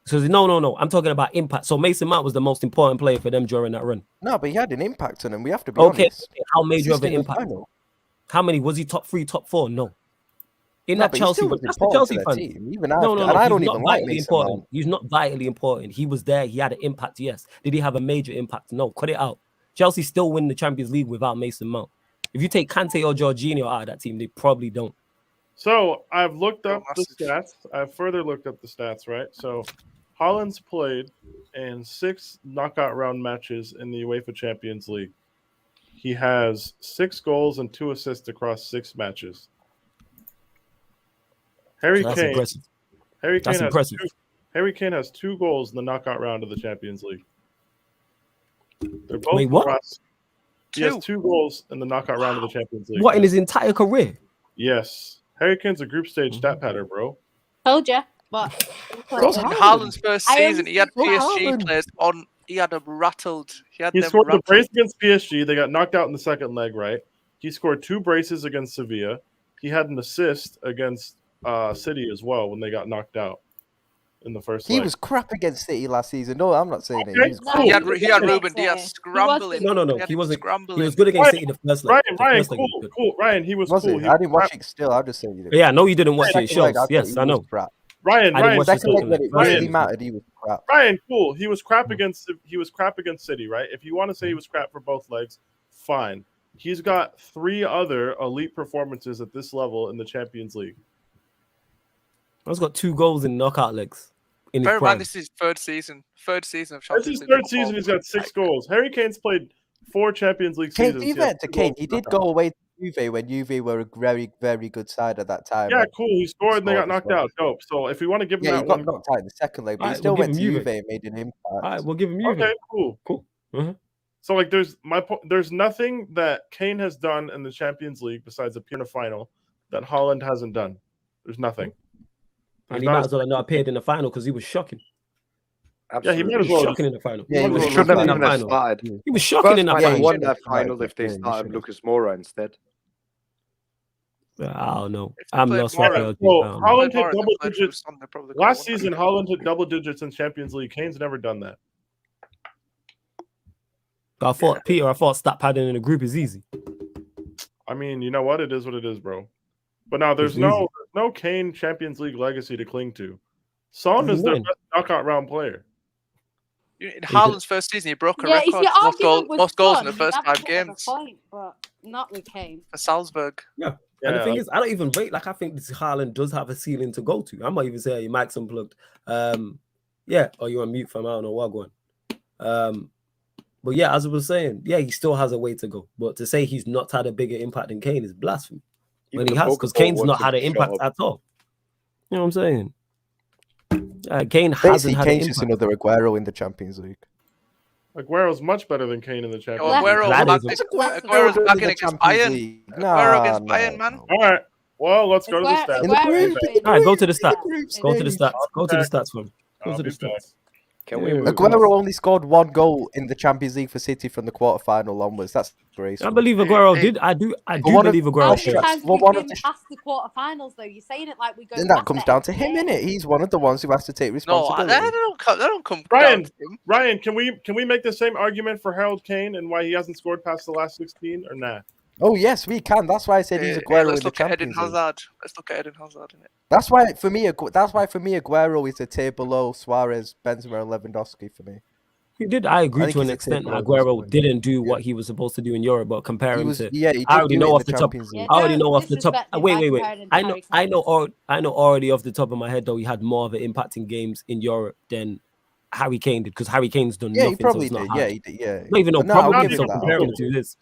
So no. I'm talking about impact. So Mason Mount was the most important player for them during that run. No, but he had an impact on him. We have to be Okay, honest. how major of Assist an in the impact? final. How many? Was he top 3, top 4? No. In No, that but he Chelsea still run, was that's the important Chelsea to fans. their team. Even No, after, no. and I He's don't not even like vitally Mason important. Mount. He's not vitally important. He was there. He had an impact. Yes. Did he have a major impact? No. Cut it out. Chelsea still win the Champions League without Mason Mount. If you take Kante or Jorginho out of that team, they probably don't. So I've looked Real up the stats. I've further looked up the stats, right? So Haaland's played in 6 knockout round matches in the UEFA Champions League. He has 6 goals and 2 assists across 6 matches. Harry That's Kane. impressive. Harry That's Kane impressive. Harry Kane has 2 goals in the knockout round of the Champions League. They're both Wait, what? across- He has 2 goals in the knockout round of the Champions League. What, in his entire career? Yes. Harry Kane's a group stage stat pattern, bro. Told ya, but Goes In Haaland. Haaland's first I season, he had understand PSG Haaland. players on. He had them rattled. He scored the brace against PSG. They got knocked out in the second leg, right? He scored 2 braces against Sevilla. He had an assist against City as well when they got knocked out in the first He leg. was crap against City last season. No, I'm not saying it. Okay. He was No, crap. He had was Ruben good Diaz against scrambling. City. No. had He him wasn't. scrambling. He was good against Ryan- City the first leg. The Ryan, first leg was cool, good. cool. Ryan, he was Was cool. it? He I was didn't watch crap. it still. I'm just saying. Yeah, no, you didn't watch it. It Second leg, shows. thought Yes, he I was know. crap. Ryan, I didn't watch the Second leg second when leg. it First really leg. mattered, he was crap. Ryan, cool. He was crap against City, right? If you want to say he was crap for both legs, fine. He's got 3 other elite performances at this level in the Champions League. He's got 2 goals in knockout legs in his Bear in prime. mind, this is third season. Third season of This Champions is League. third season. He's got 6 goals. Harry Kane's played 4 Champions League Kane, seasons. to be He has fair to 2 Kane, goals he in did knockout. go away to Juve when Juve were a very, very good side at that time. Yeah, and cool. He scored and they got scored as knocked well. out. Dope. So if we want to give him Yeah, he that got one, knocked out in the second leg, but he Alright, still we'll went to give him Juve and made an impact. All right, we'll give him Juve. okay, cool. Cool. Uh-huh. So like, there's nothing that Kane has done in the Champions League besides appear in a final that Haaland hasn't done. There's nothing. And he might as well have not appeared in the final because he was shocking. Yeah, he Absolutely. might as He was well. shocking in the final. Yeah, he He was was Shouldn't shocking have in even that have final. started. He was shocking First in that match Yeah, he final. won should've that started final if they again, he started should've. Lucas Moura instead. I don't know. If they I'm played lost Moura- right now. Alright, I so don't know. Haaland hit Moura, they double played digits. Son, they probably could've Last won season, that. Haaland hit double digits in Champions League. Kane's never done that. I thought stat padding in the group is easy. I mean, you know what? It is what it is, bro. But now there's It's no Kane Champions League legacy to cling to. Son is their Amen. best knockout round player. In Haaland's first season, he broke a Yeah, if record your for argument was most goals in Son, the first you'd have 5 a bit of a games point, but not with Kane. for Salzburg. And Yeah, the thing is, I don't even rate. Like, I think this Haaland does have a ceiling to go to. I might even say your mic's unplugged. Yeah. Or you're on mute from I don't know what going. But yeah, as I was saying, yeah, he still has a way to go. But to say he's not had a bigger impact than Kane is blasphemy. Even When he the has, Poker because Ball Kane's wants not him had an to shut impact up. at all. You know what I'm saying? Kane hasn't Basically, had an Kane's just impact. another Aguero in the Champions League. Aguero's much better than Kane in the Champions Oh, League. Aguero's That back, is Aguero's Aguero back in in the against Champions Bayern. League. Aguero against Bayern, man. All right. Well, let's go to the stats. In the group, Aguero's All right, go to the been- stats. yeah, Go to the it's- stats. Go to the back. stats for me. Go I'll to the be back. stats. Can we Yeah. move on? Aguero only scored 1 goal in the Champions League for City from the quarterfinal onwards. That's graceful. I believe Aguero Hey, did. I do one of- believe How Aguero many played. times Well, we've one of been the- past the quarterfinals though? You're saying it like we go. Then that past comes it down to every him, day. innit? He's one of the ones who has to take No, responsibility. they don't come Ryan, down to him. Ryan, can we make the same argument for Harold Kane and why he hasn't scored past the last 16 or nah? Oh yes, we can. That's why I said he's Aguero in Let's the look at Eden Champions League. Hazard. Let's look at Eden Hazard in it. That's why for me, Aguero is a tier below Suarez, Benzema, and Lewandowski for me. He did. I agree think to an he's a extent. tier below Aguero this didn't do Yeah. what he was supposed to do in Europe, but compare He him was, to. yeah, he I did already do know it in off the the top. Champions Yeah, League. I already know don't off the top. disrespect him Wait, by wait, wait. comparing him to I know, Harry I Kane. know, I know already off the top of my head though. He had more of an impact in games in Europe than Harry Kane did because Harry Kane's done Yeah, nothing. he probably so it's did. not Yeah, hard. he did. Yeah. Not even no But no, I'll probably. give him So that. I'll comparing give the him two is.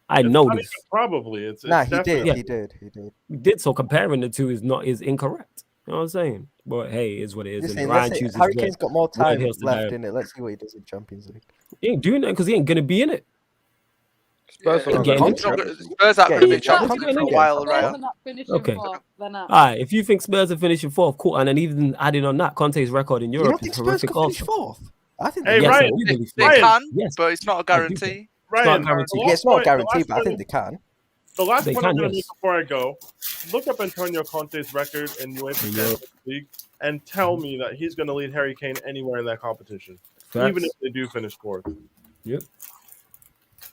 I It's know not this. even probably. It's Nah, he definitely. did. He did. We did, so comparing the two is incorrect. You know what I'm saying? But hey, it is what it is. Listen, And Ryan let's see. chooses Harry red. Kane's got more Red time Hills to left die. in it. Let's see what he does in Champions League. He ain't doing that because he ain't gonna be in it. Spurs are not Again, gonna it's be Spurs Champions League. aren't going to be Yeah, Champions yeah, League for a yeah. while, Spurs Ryan. are not finishing Okay. fourth. They're not. All right, if you think Spurs are finishing fourth, cool. And then even adding on that, Conte's record in You Europe don't is think Spurs horrific could finish also. fourth? I think Hey, they Yes, Ryan, I do They, believe they so. can, Yes, but it's not a I do think. guarantee. Ryan, guaranteed. Yeah, it's not a guarantee, last but I think point- they can. The last They point I'm can, going to make yes. before I go, look up Antonio Conte's record in UEFA In Champions League and tell me that he's going to lead Harry Kane anywhere in that competition, even Facts. if they do finish fourth. Yep.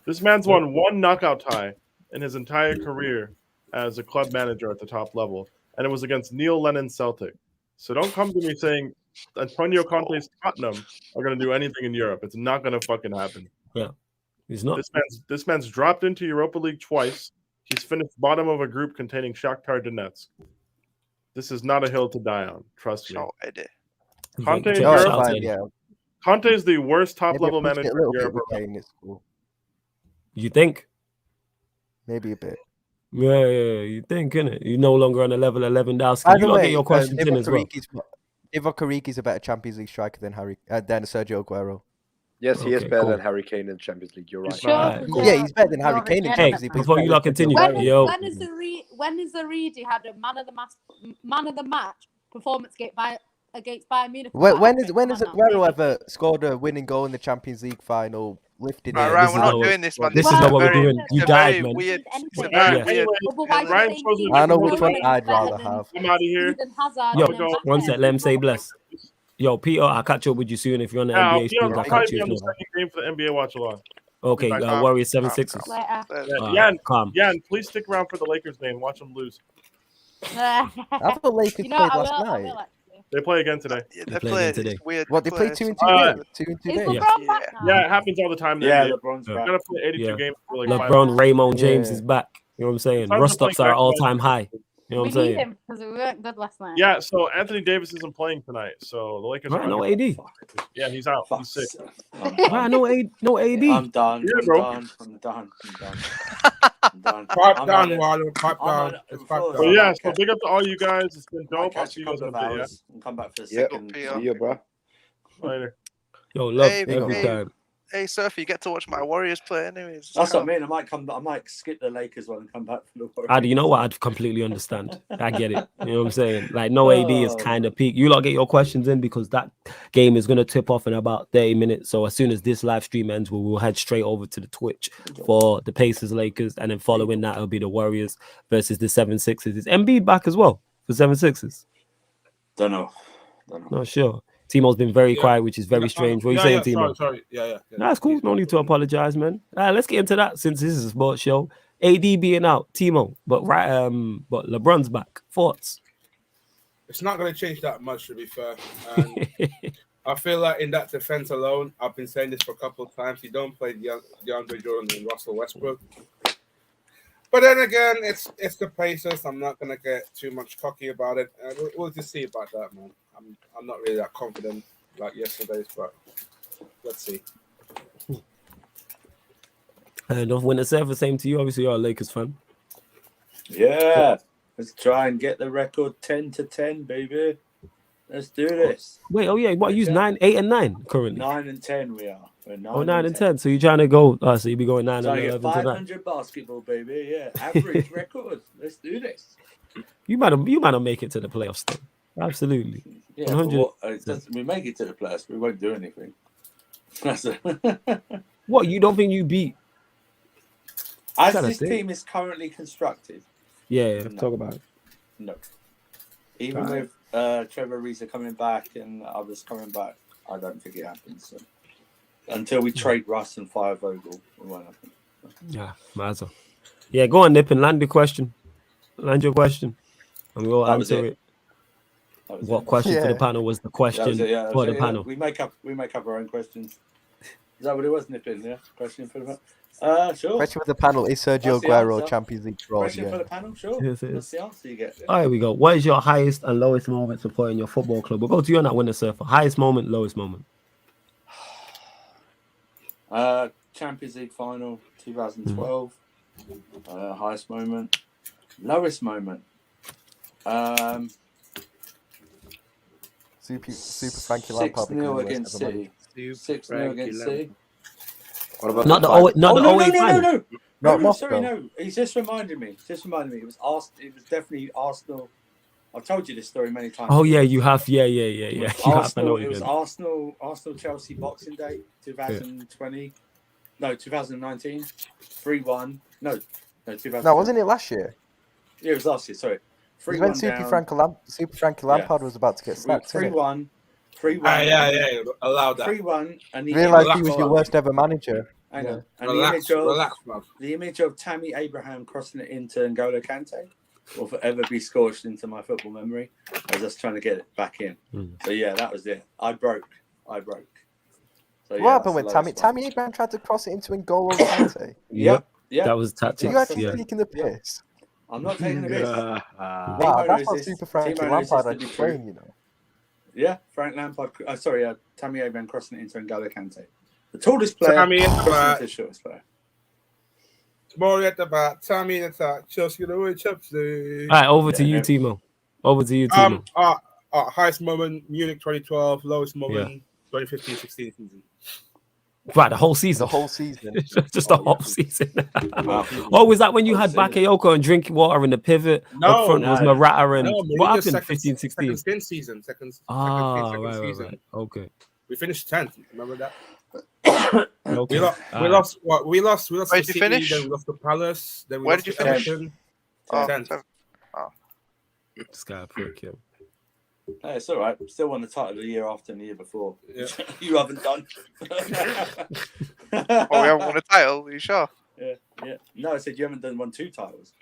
This man's won one knockout tie in his entire career as a club manager at the top level, and it was against Neil Lennon's Celtic. So don't come to me saying Antonio Conte's Tottenham are going to do anything in Europe. It's not going to fucking happen. He's not. This man's dropped into Europa League twice. He's finished bottom of a group containing Shakhtar Donetsk. This is not a hill to die on. Trust me. Shout Eddie. Conte in Check No, this it's Europe, out, fine, Eddie. yeah. Conte is the worst top Maybe I level pushed it manager a little in bit Europe. with Kane. It's cool. You think? Maybe a bit. Yeah, you think, innit? You're no longer on the level of Lewandowski. By You the don't way, get your questions in as well. Divock Origi's a better Champions League striker than Sergio Aguero. Yes, he is Okay, better cool. than Harry Kane in Champions League. You're right. Sure, Alright, cool. Yeah, he's better than Harry you're Kane in a Champions gentleman. League. but he's Before better you than lot continue, Sergio Aguero. When is Origi had a man of the match performance against Bayern Munich? When has Aguero ever scored a winning goal in the Champions League final? Lifted Right, it. Ryan, this we're is not not doing this, man. this This is is not a what we're very, doing. it's You a died, very man. weird. Anything. It's a Yeah. very weird. Otherwise, Ryan you're saying chose he's I know better which one than I'd rather Eden have. I'm out of here. Hazard Yo, and go. Mbappe. one sec, let him say bless. Yo, Peter, I'll catch up with you soon. If you're on the I'll NBA be on, stream, I'll I'll probably catch be you. on the If not. second game for the NBA watch along. Okay, Calm, Warriors calm, 7-6ers. Later. Yan, Calm. Yan, please stick around for the Lakers game. Watch them lose. I thought Lakers You know, played I last will night. actually. They play again today. Yeah, They they play played. again today. It's weird. What, they played 2 in 2 Uh, days? 2 in 2 Is days? LeBron back now? Yeah, it happens all the time. in the Yeah, NBA. LeBron's You back. gotta play 82 Yeah. games for like Okay. 5 LeBron, Raymond James Yeah. is back. You know what I'm saying? It's time to Rust play ups are back-to-back. all-time high. You know We what I'm need saying? him because we weren't good last night. Yeah, so Anthony Davis isn't playing tonight, so the Lakers Right, are no under- AD. Yeah, he's out. He's sick. Right, no AD. I'm done. Yeah, I'm bro. done. I'm done. I'm done. Pipe I'm down, on it. Wallo. Pipe I'm down. on it. It's pipe Before- So down. yeah, so big up to all you guys. It's been I'll dope. I'll catch see a you guys in couple a of bit, yeah? hours and come back for the Yep. second. Yeah. See you, bro. Later. Yo, love Hey, every hey, time. hey, Surf, you get to watch my Warriors play anyways. That's what I mean. I might skip the Lakers one and come back for the Warriors. Adi, you know what? I'd completely understand. I get it. You know what I'm saying? Like, no AD is kind of peak. You lot get your questions in because that game is going to tip off in about 30 minutes. So as soon as this live stream ends, we'll head straight over to the Twitch for the Pacers Lakers. And then following that, it'll be the Warriors versus the 7-6ers. Is Embiid back as well for 7-6ers? Don't know. Not sure. Timo's been very Yeah. quiet, which is very strange. What are you saying, Timo? Sorry. Yeah. That's cool. No need to apologize, man. Let's get into that since this is a sports show. AD being out, Timo, but LeBron's back. Thoughts? It's not going to change that much, to be fair. And I feel like in that defense alone, I've been saying this for a couple of times. You don't play DeAndre Jordan and Russell Westbrook. But then again, it's the Pacers. I'm not going to get too much cocky about it. We'll just see about that, man. I'm not really that confident like yesterday's, but let's see. Don't win the server. Same to you. Obviously, you're a Lakers fan. Yeah. Let's try and get the record 10-10, baby. Let's do this. Wait, oh yeah, what? Use 9, 8, and 9 currently. 9 and 10 we are. We're 9 and 10. So you're trying to go? So you'll be going 9 Trying and to get 11 tonight. 500 basketball, baby. Yeah, average record. Let's do this. You might not make it to the playoffs. Though. Absolutely. Yeah, 100%. we make it to the playoffs. We won't do anything. That's it. What? You don't think you beat? As Gotta this think. team is currently constructed, Yeah. No. Talk about it. no. Even Right. with Trevor Ariza coming back and others coming back, I don't think it happens. So. Until we trade Russ and fire Vogel, it won't happen. Yeah, might as well. Yeah, go on, Nip, and land the question. Land your question, and we'll That was answer it. it. That was What it. question for the Yeah. panel was the That question was it, yeah, that for was the it, yeah. panel? We make up our own questions. Is that what it was, Nippin? Yeah, question for the panel. Sure. Question for the panel: is Sergio That's the Aguero answer. Champions League draw? Question for Yeah. the panel, sure. Yes, it That's is. the answer you get. All right, we go. What is your highest and lowest moment supporting your football club? We'll go to you on that winner surfer. Highest moment, lowest moment. Champions League final 2012. Highest moment. Lowest moment. Super Frankie Lampard 6-0 becoming against worst ever manager. City. 6-0 against City. What about Not the the final? not the no, 08 final. No, Not sorry, Moscow. no. He's just reminded me. It was It was definitely Arsenal. I've told you this story many times. Oh yeah, you have. Yeah. You have. I know Arsenal. you It was did. Arsenal Chelsea Boxing Day 2020. No, 2019. 3-1. No, 2000. No, wasn't it last year? Yeah, it was last year. Sorry. It was when 3-1 Super Frankie Lampard was about to get sacked. 3-1. 3-1. Yeah. Allow that. 3-1. And the Realised image he was of- your worst ever manager. Hang on. And Relax, man. the image of Tammy Abraham crossing it into N'Golo Kante will forever be scorched into my football memory. I was just trying to get it back in. So yeah, that was it. I broke. So, What happened with Tammy? Tammy Abraham tried to cross it into N'Golo Kante. Yep. That was tactics. You actually taking the piss. I'm not taking the piss. Wow, that's what Super Frankie Lampard had playing, you know. Yeah, Frank Lampard. Tammy Abraham crossing it into N'Golo Kante. The tallest player Tammy crossing into the shortest player. Tomorrow at the back, Tammy in attack, Chelsea the way Chelsea. All right, over to you, Timo. Over to you, Timo. Highest moment, Munich 2012. Lowest moment, 2015-16 season. Right, the whole season. The whole season. Just the whole season. Oh, was that when you had Bakayoko and drinking water in the pivot? Up front was Morata and what happened? 15-16. Second season. Right. Okay. We finished 10th. Remember that? Okay. We lost. We lost. Where to did you City, finish? Then we lost to Palace. Then we Where lost did you to finish? Everton. Oh, 10th. This guy prick him. Hey, it's all right. Still won the title the year after and the year before. Yeah. You haven't done. Oh, we haven't won a title. Are you sure? Yeah. No, I said you haven't won 2 titles.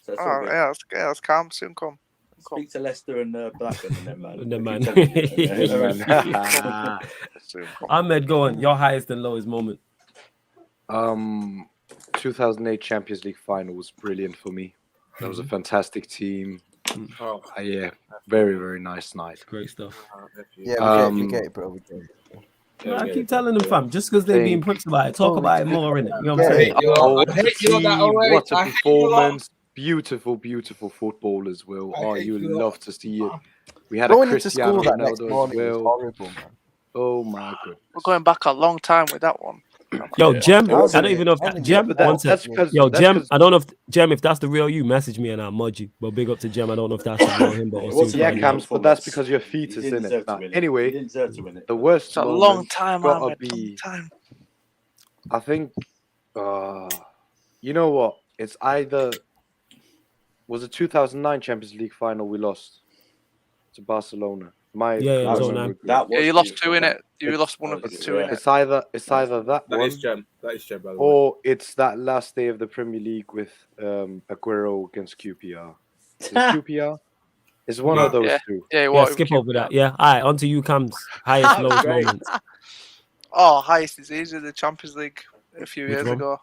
So that's all Oh, good. that's calm. Soon come. Speak to Leicester and Blackburn and them, man. And them, man. Soon come. Ahmed, go on. Your highest and lowest moment. 2008 Champions League final was brilliant for me. That was a fantastic team. Yeah, very, very nice night. Great stuff. Yeah, we get it, bro. We get it. I keep telling them, fam, just because they're being pricks about it, talk about it more, innit? You know what I'm saying? What a performance. Beautiful, beautiful football as well. Oh, you love to see it. We had Going a into Cristiano school that next Ronaldo morning as was well. horrible, man. Oh my god. We're going back a long time with that one. Yo, Jem, I was don't it? even know if that, Jem, but that- one sec. that's because- Yo, that's Jem, 'cause- I don't know if Jem, if that's the real you, message me and I'll mud you. But big up to Jem. I don't know if that's the real him, but we'll What's soon Yeah, find out. Cams, but that's because your feet He is didn't in deserve it. to Nah, win it. anyway, He didn't deserve to win it. the worst It's a moment long time, gotta Ahmed. be- Long time. I think, you know what? It's either was it 2009 Champions League final we lost to Barcelona. Yeah, it was 09. That was Yeah, you lost beautiful, 2 in man. it. You lost one of the 2 in it. It's either that That one, is Gem. That is Gem, by the way. or it's that last day of the Premier League with Aguero against QPR. Is it QPR? It's one of those two. Yeah, Yeah, what? skip over that. Yeah. All right, on to you, Cams. Highest, lowest Great. moments. Oh, highest is easy. The Champions League a few Which years one? ago.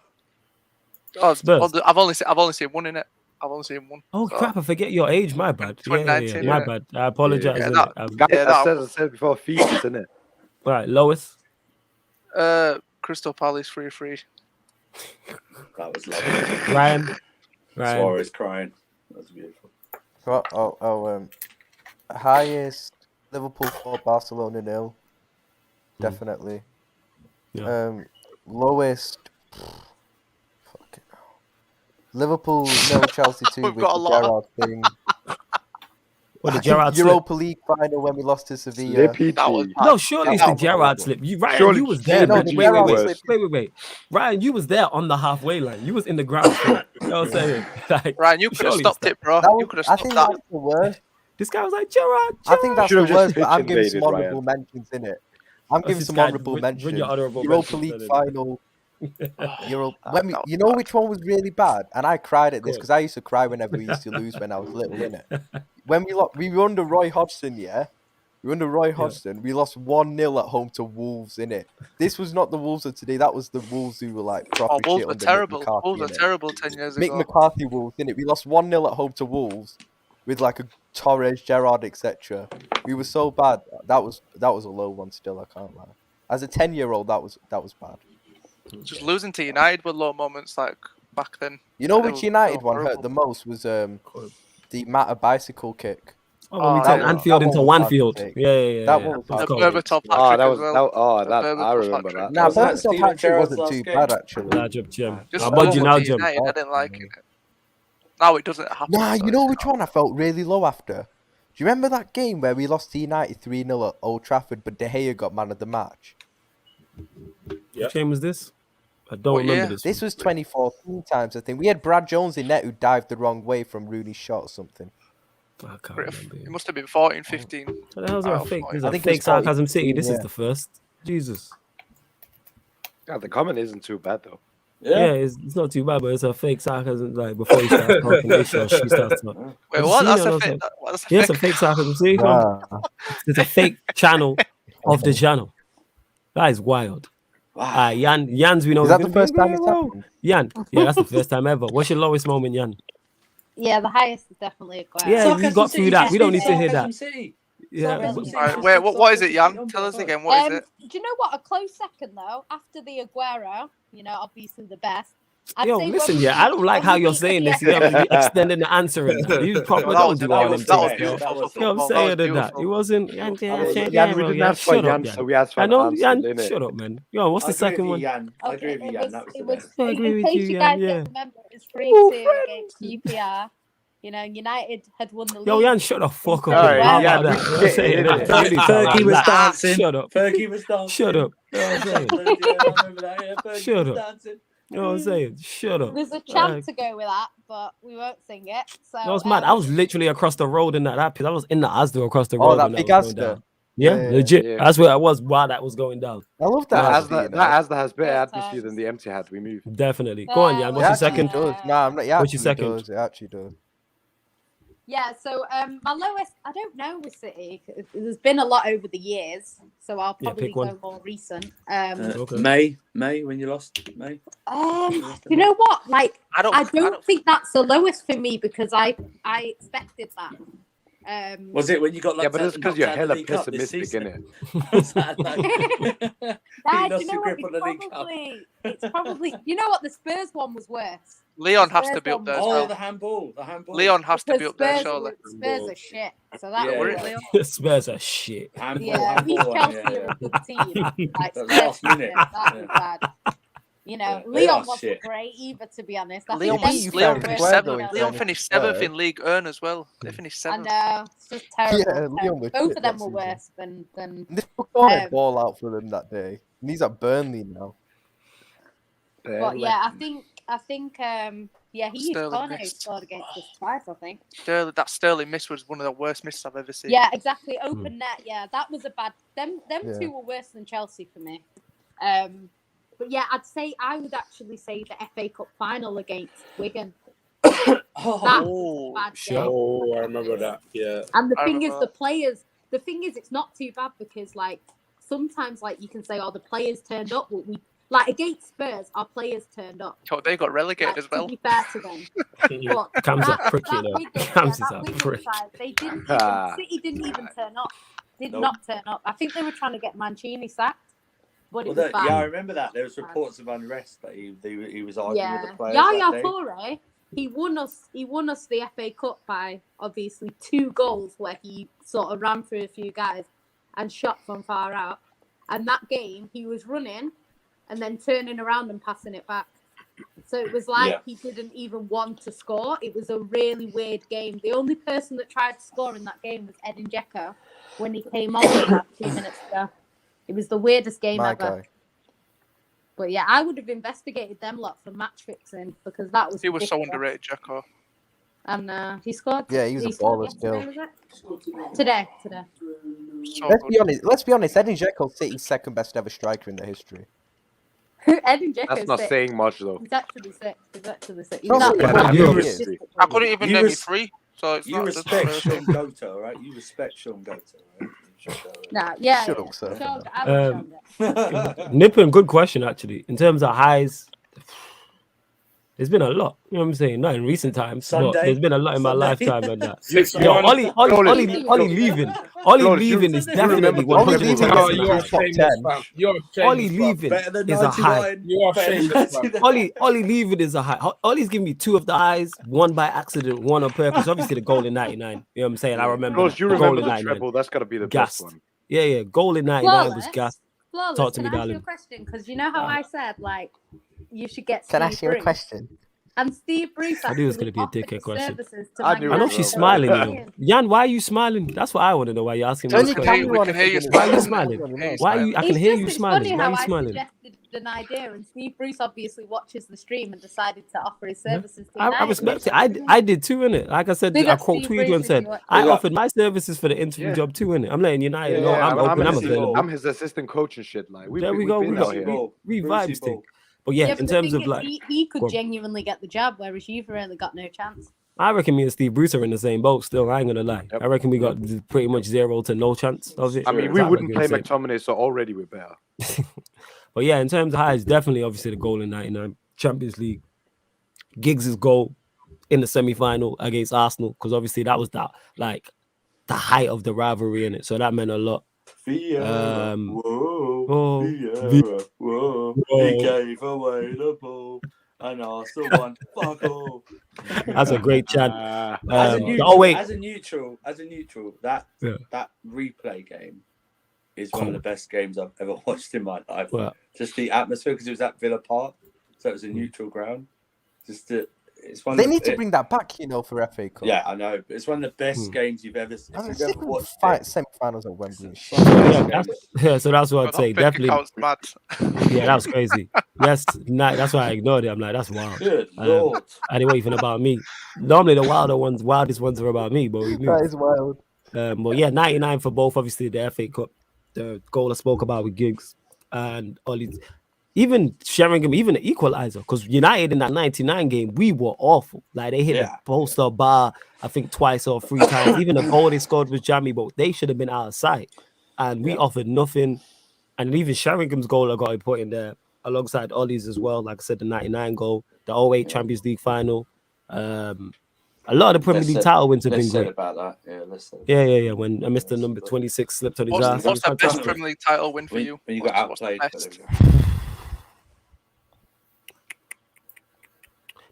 Oh, Spurs. I've only seen one in it. I've only seen one. Oh, So- crap. I forget your age. My bad. Yeah, 2019, my innit? bad. I apologize. Yeah, innit? Guys, Yeah, that I said before, feet, isn't it? All right, lowest. Crystal Palace 3-3. That was lovely. Ryan. Suarez crying. That was beautiful. Highest Liverpool 4, Barcelona 0. Definitely. Yeah. Lowest. Fucking hell. Liverpool 0, Chelsea 2 We've with got a the lot. Gerrard thing. What, the Gerrard slip? Europa League final when we lost to Sevilla. Slippy That was G. No, surely it's That the was Gerrard horrible. slip. You, Ryan, Surely- you was there, surely man. the Wait, Gerrard wait. Ryan, you was there on the halfway line. You was in the ground floor. You know what I'm saying? Like, Ryan, you could have surely stopped it's it, bro. That You was- could have I stopped think that. that's the worst. This guy was like, Gerrard. I think that's the Should've just worst, but I'm pitch giving some invaded, honourable mentions in it. I'm giving this some guy? honourable Bring mentions. your honourable Europa mentions, League then. final. When that was you know bad. which one was really bad, and I cried at this Go on. because I used to cry whenever we used to lose when I was little, innit? When we were under Roy Hodgson, yeah. We were under Roy Hodgson. We lost 1-0 at home to Wolves, innit? This was not the Wolves of today. That was the Wolves who were like proper Oh, Wolves shit were under terrible. Mick McCarthy, Wolves were innit? terrible 10 years Mick ago. McCarthy Wolves, innit? We lost 1-0 at home to Wolves with like a Torres, Gerrard, etc. We were so bad. That was a low one still, I can't lie. As a 10-year-old, that was bad. Just losing to United were low moments. Like back then. You know They which were United one horrible. hurt the most was the Mata bicycle kick. Oh, when we Oh, turned yeah. Anfield That into one was Wanfield. fantastic. Yeah. That one was The cold. Berbatov Oh, hat-trick that as was well. that. The I Berbatov remember hat-trick. that. Nah, Was that Berbatov Steven hat-trick Gerrard's wasn't last too game? bad actually. Large up, Jim. Just How the about one you with now, the Jim? United, I didn't like it. Now it doesn't happen. Nah, so you know it's which not. one I felt really low after? Do you remember that game where we lost to United 3-0 at Old Trafford, but De Gea got man of the match? Which game was this? I don't What remember year? this. This was 2014 times, I think. We had Brad Jones in net who dived the wrong way from Rooney's shot or something. I can't remember. It must have been 14, 15. What the hell's there a Oh, fake? fine. There's I a think it was fake sarcasm 14, city. This is yeah. the first. Jesus. Yeah, the comment isn't too bad though. Yeah, it's not too bad, but it's a fake sarcasm. Like before he starts talking, this or she starts talking. Wait, Have you what? seen That's it? a That's fake. like- That's a Yeah, it's a fake. fake sarcasm. See, Nah. it's a fake channel of the channel. That is wild. Wow. Jan's we know Is is that the gonna be first time very it's well. happened? Jan, yeah, that's the first time ever. What's your lowest moment, Jan? Yeah, the highest is definitely Aguero. Yeah, Sarcasm we got City, through that. just We don't speak need to hear Sarcasm that. City. Yeah, Sarcasm but- City. Alright, Just wait, speak what is it, Sarcasm Jan? City. Tell us Number again. five. What is it? Do you know what? A close second though. After the Aguero, obviously the best. I'd Yo, say when listen, we yeah, I beat- don't like when how we you're beat saying the this. You have to be extending the answer in that. You proper Well, don't do all them that was things. beautiful That was for You know what I'm football. saying? That That was it beautiful. wasn't. Jan, we didn't ask for Shut up, Jan, Jan. so we asked for I an know, answer, Jan. innit? Shut up, man. Yo, what's I the agree second with you, one? Jan. I agree with you, Jan. That was the best. I agree in with case you, you Jan, guys yeah. don't remember, it was 3-2 against QPR. United had won the league. Yo, Jan, shut the fuck up. Alright, How Jan, about that? You know what I'm saying? innit? Innit? You need to Fergie was relax. dancing. Shut up. Fergie was dancing. Shut up. You know what I'm saying? I remember that. Yeah, Fergie Shut was up. dancing. You know what I'm saying? Shut up. There's a chant to go with that, but we won't sing it. So That was mad. I was literally across the road in that. I was in the Asda across the Oh, road that when big that was going Asda. down. Yeah, Yeah, legit. yeah. That's where I was while that was going down. I love That that. Asda, you know. that Asda has better First atmosphere times. than the Etihad. We moved. Definitely. Go on, Jan. It What's your actually second? does. Nah, I'm not. It What's your actually second? does. It actually does. Yeah, so my lowest, I don't know with City. There's been a lot over the years, so I'll Yeah, probably pick one. go more recent. Okay. May, when you lost May. You know what? Like, I don't. I don't think that's the lowest for me because I expected that. Was it when you got Yeah, like? but it's because you're hella pessimistic, innit? Guys, lost you know your what? grip on the League Cup. It's probably. You know what? The Spurs one was worse. Leon has Spurs to be up there as one- Oh, well. the handball. Leon has to be Because up there, Spurs, surely. Spurs are shit. So that Yeah, was yeah. worse. Spurs are shit. Handball, Yeah, we handball one, Chelsea yeah, are a good team. Like That Spurs, last minute, that yeah. was bad. Yeah, they Leon are wasn't shit. great either, to be honest. I Leon, think you Leon found finished Aguero seventh. in Leon fairness finished to seventh Spurs. in League Earn as well. They finished I seventh. know it's just terrible. Yeah, Leon was Both shit of them that were season. worse than. They took all Um, ball out for them that day. And he's at Burnley now. But yeah, I think yeah, he Sterling missed. scored against us twice. I think. That Sterling miss was one of the worst misses I've ever seen. Yeah, exactly. Open net. Yeah, that was a bad. Them Yeah. two were worse than Chelsea for me. But yeah, I would actually say the FA Cup final against Wigan. That was a bad game. Oh, I remember that. Yeah. And the I thing is, remember the thing is, it's not too bad because like sometimes like you can say, oh, the players turned up, but we like against Spurs, our players turned up. Oh, they got relegated Like, as well. To be fair to them, but Cam's a that prick, you know. Wigan, Cam's that a Wigan prick. side, they didn't even, City didn't even turn up. Did not turn up. I think they were trying to get Mancini sacked, but it Well, was bad. yeah, I remember that. There was reports of unrest that he was arguing with the players Yaya that day. Toure, he won us the FA Cup by obviously 2 goals where he sort of ran through a few guys and shot from far out. And that game, he was running and then turning around and passing it back. So it was like he didn't even want to score. It was a really weird game. The only person that tried to score in that game was Edin Dzeko when he came on with that 2 minutes ago. It was the weirdest game My ever. guy. But yeah, I would have investigated them lot for match fixing because that was. He was so ridiculous. underrated, Jacko. And he scored. Yeah, he was a scored baller still. yesterday, was it? Today. So Let's good. be honest. Let's be honest. Edin Dzeko, City's second best ever striker in their history. Edin Dzeko. That's not saying much though. He's actually sick. He's actually sick. He's No, not. but you- I couldn't even You name you res- 3. So it's You not respect Sean Goto, right? You respect Sean Goto, right? Nah, yeah. Shut yeah. up, sir. Sean- I love Sean. Nippon, good question actually. In terms of highs, There's been a lot. You know what I'm saying? Not in recent times, but Sunday. there's been a lot in my Sunday. lifetime and that. 6-1. Yo, Ollie leaving. Ollie Flawless, leaving you is remember definitely the 100% leaving Oh, is you're a top 10. shameless fan. You're a Ollie shameless fan. leaving Better than is a high. 99. You are Better than shameless, man. 99. Ollie leaving is a high. Ollie's giving me 2 of the eyes, 1 by accident, 1 on purpose. Obviously, the goal in 99. You know what I'm saying? I remember. Flawless, you the goal remember in the 99. treble? That's got to be the Gassed. best one. Yeah. Goal in 99 was gassed. Flawless, Talk to can me, I ask you a darling. question? Because you know how I said, like, you should get Can I Steve ask you a Bruce? question? And Steve Bruce I knew it was actually gonna be a offered dickhead his question. services to I Man knew it I know was she's well. smiling, you know. Jan, why are you smiling? That's what I want to know. Why you're asking me Turn this your question. camera on can if hear you're you gonna Why are you do smiling? it. Why are you? I can hear you It's smiling. funny Why are how you I smiling? suggested an idea, and Steve Bruce obviously watches the stream and decided to offer his services to I United. respect it. I did too, innit? Like I said, Big I up quote Steve tweeted Bruce and if said, you watch I Big up. offered my services for the interview Yeah. job too, innit? I'm letting United know Yeah, I'm open, I'm Brucey available. Ball. I'm his assistant coach and shit. Like There we go. been We out got here. we Brucey vibes thing. Ball. But yeah, but in the terms thing of is, like, he go could on. genuinely get the job, whereas you've really got no chance. I reckon me and Steve Bruce are in the same boat still. I ain't gonna lie. Yep. I reckon we got pretty much 0 to no chance of it. I mean, Sure. we I wouldn't reckon play the same. McTominay, so already we're better. But yeah, in terms of highs, definitely obviously the goal in 99 Champions League. Giggs' goal in the semi-final against Arsenal, because obviously that was that like the height of the rivalry in it. So that meant a lot. Vieira, Oh, Vieira, whoa. He Whoa. gave away the ball, and Arsenal won. Fuck all. That's a great chant. As a The neutral, 08 as a neutral, that Yeah. that replay game is one of the best games I've ever watched in my life. Well, Just the atmosphere, because it was at Villa Park, so it was a neutral ground. It's one. They of need the, to bring that back, you know, for FA Cup. Yeah, I know. But it's one of the best games you've ever. If I'm you've sick ever of watched fight it, semi-finals at Wembley. it's one of the yeah, best games. so that's what I'd say. Bank Definitely. account's mad. Yeah, that was crazy. That's why I ignored it. I'm like, that's wild. Good lord. And it wasn't even about me. Normally the wildest ones are about me, but we That moved. is wild. But yeah, 99 for both. Obviously, the FA Cup, the goal I spoke about with Giggs and Ollie, even Sheringham, even the equalizer. Because United in that 99 game, we were awful. Like they hit the poster bar, I think twice or 3 times. Even the goal they scored was jammy, but they should have been out of sight. And we offered nothing. And even Sheringham's goal I got to put in there alongside Ollie's as well. Like I said, the 99 goal, the 08 Champions League final. A lot of the Premier League title wins have been great. About that. Yeah, let's say. Yeah. When Mr. Number 26 slipped on his ass. What's the best Premier League title win for you? When you got What's the outplayed. best?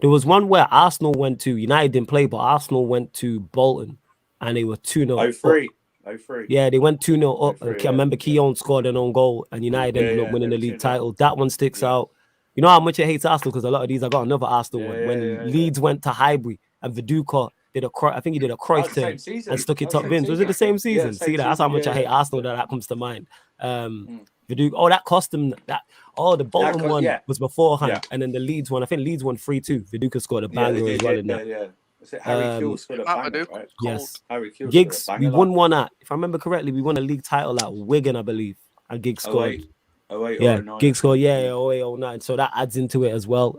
There was one where Arsenal went to, United didn't play, but Arsenal went to Bolton and they were 2-0. 03. Yeah, they went 2-0 up. 03, I remember Keown scored an own goal and United ended up winning the league title. That one sticks out. You know how much it hates Arsenal, because a lot of these, I got another Arsenal one. When Leeds went to Highbury and Viduka did I think he did a Cruyff turn and stuck it top bins. Was it the same season? See that? That's how much I hate Arsenal that comes to mind. Viduka, that cost them that. Oh, the Bolton one was beforehand, and then the Leeds one. I think Leeds won 3-2. Viduka scored a banger as well in that. Was it Harry Kewell scored a banger, right? Yes. Harry Kewell Giggs, scored a we banger, won one at, if I remember correctly, we won a league title at Wigan, I believe, and Giggs scored. 08 Yeah, or 09. Giggs scored. 08, 09. So that adds into it as well.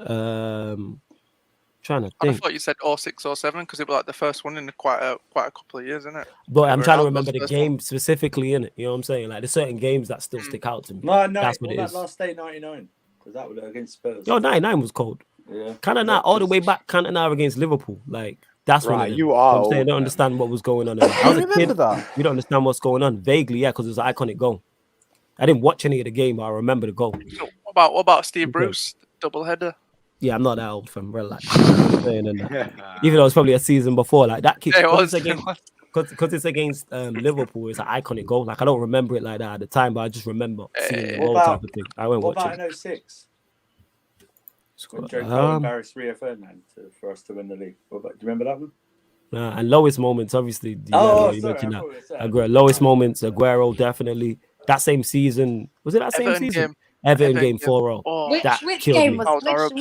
Trying to I think, thought you said 06 or 07 because it was like the first one in quite a couple of years, isn't it? but I'm trying to Ronaldo's remember the first game specifically in it. You know what I'm saying? Like there's certain games that still stick out to me. No, That's what what it about is. last day 99? Because that was against Spurs. Yo, 99 was cold. Yeah. Cantona all the way back. Cantona against Liverpool. Like that's one of Right, them. you are I'm saying I old, don't man. understand what was going on. I I was a remember kid. that. You don't understand what's going on vaguely, yeah, because it was an iconic goal. I didn't watch any of the game, but I remember the goal. So what about Steve Okay. Bruce double header? Yeah, I'm not that old, fam. Relax. Saying that. Even though it's probably a season before, like that kick, Yeah, it because was. it's against Liverpool, it's an iconic goal. Like I don't remember it like that at the time, but I just remember seeing the goal type of thing. I went What watching. about in 06? When Joe Cole Um, embarrassed Rio Ferdinand for us to win the league. Do you remember that one? And lowest moments, obviously. You mentioned that. Lowest moments, Aguero definitely. That same season, was it that same Everton season? game. Everton game 4-0. Oh, Which that which killed game me.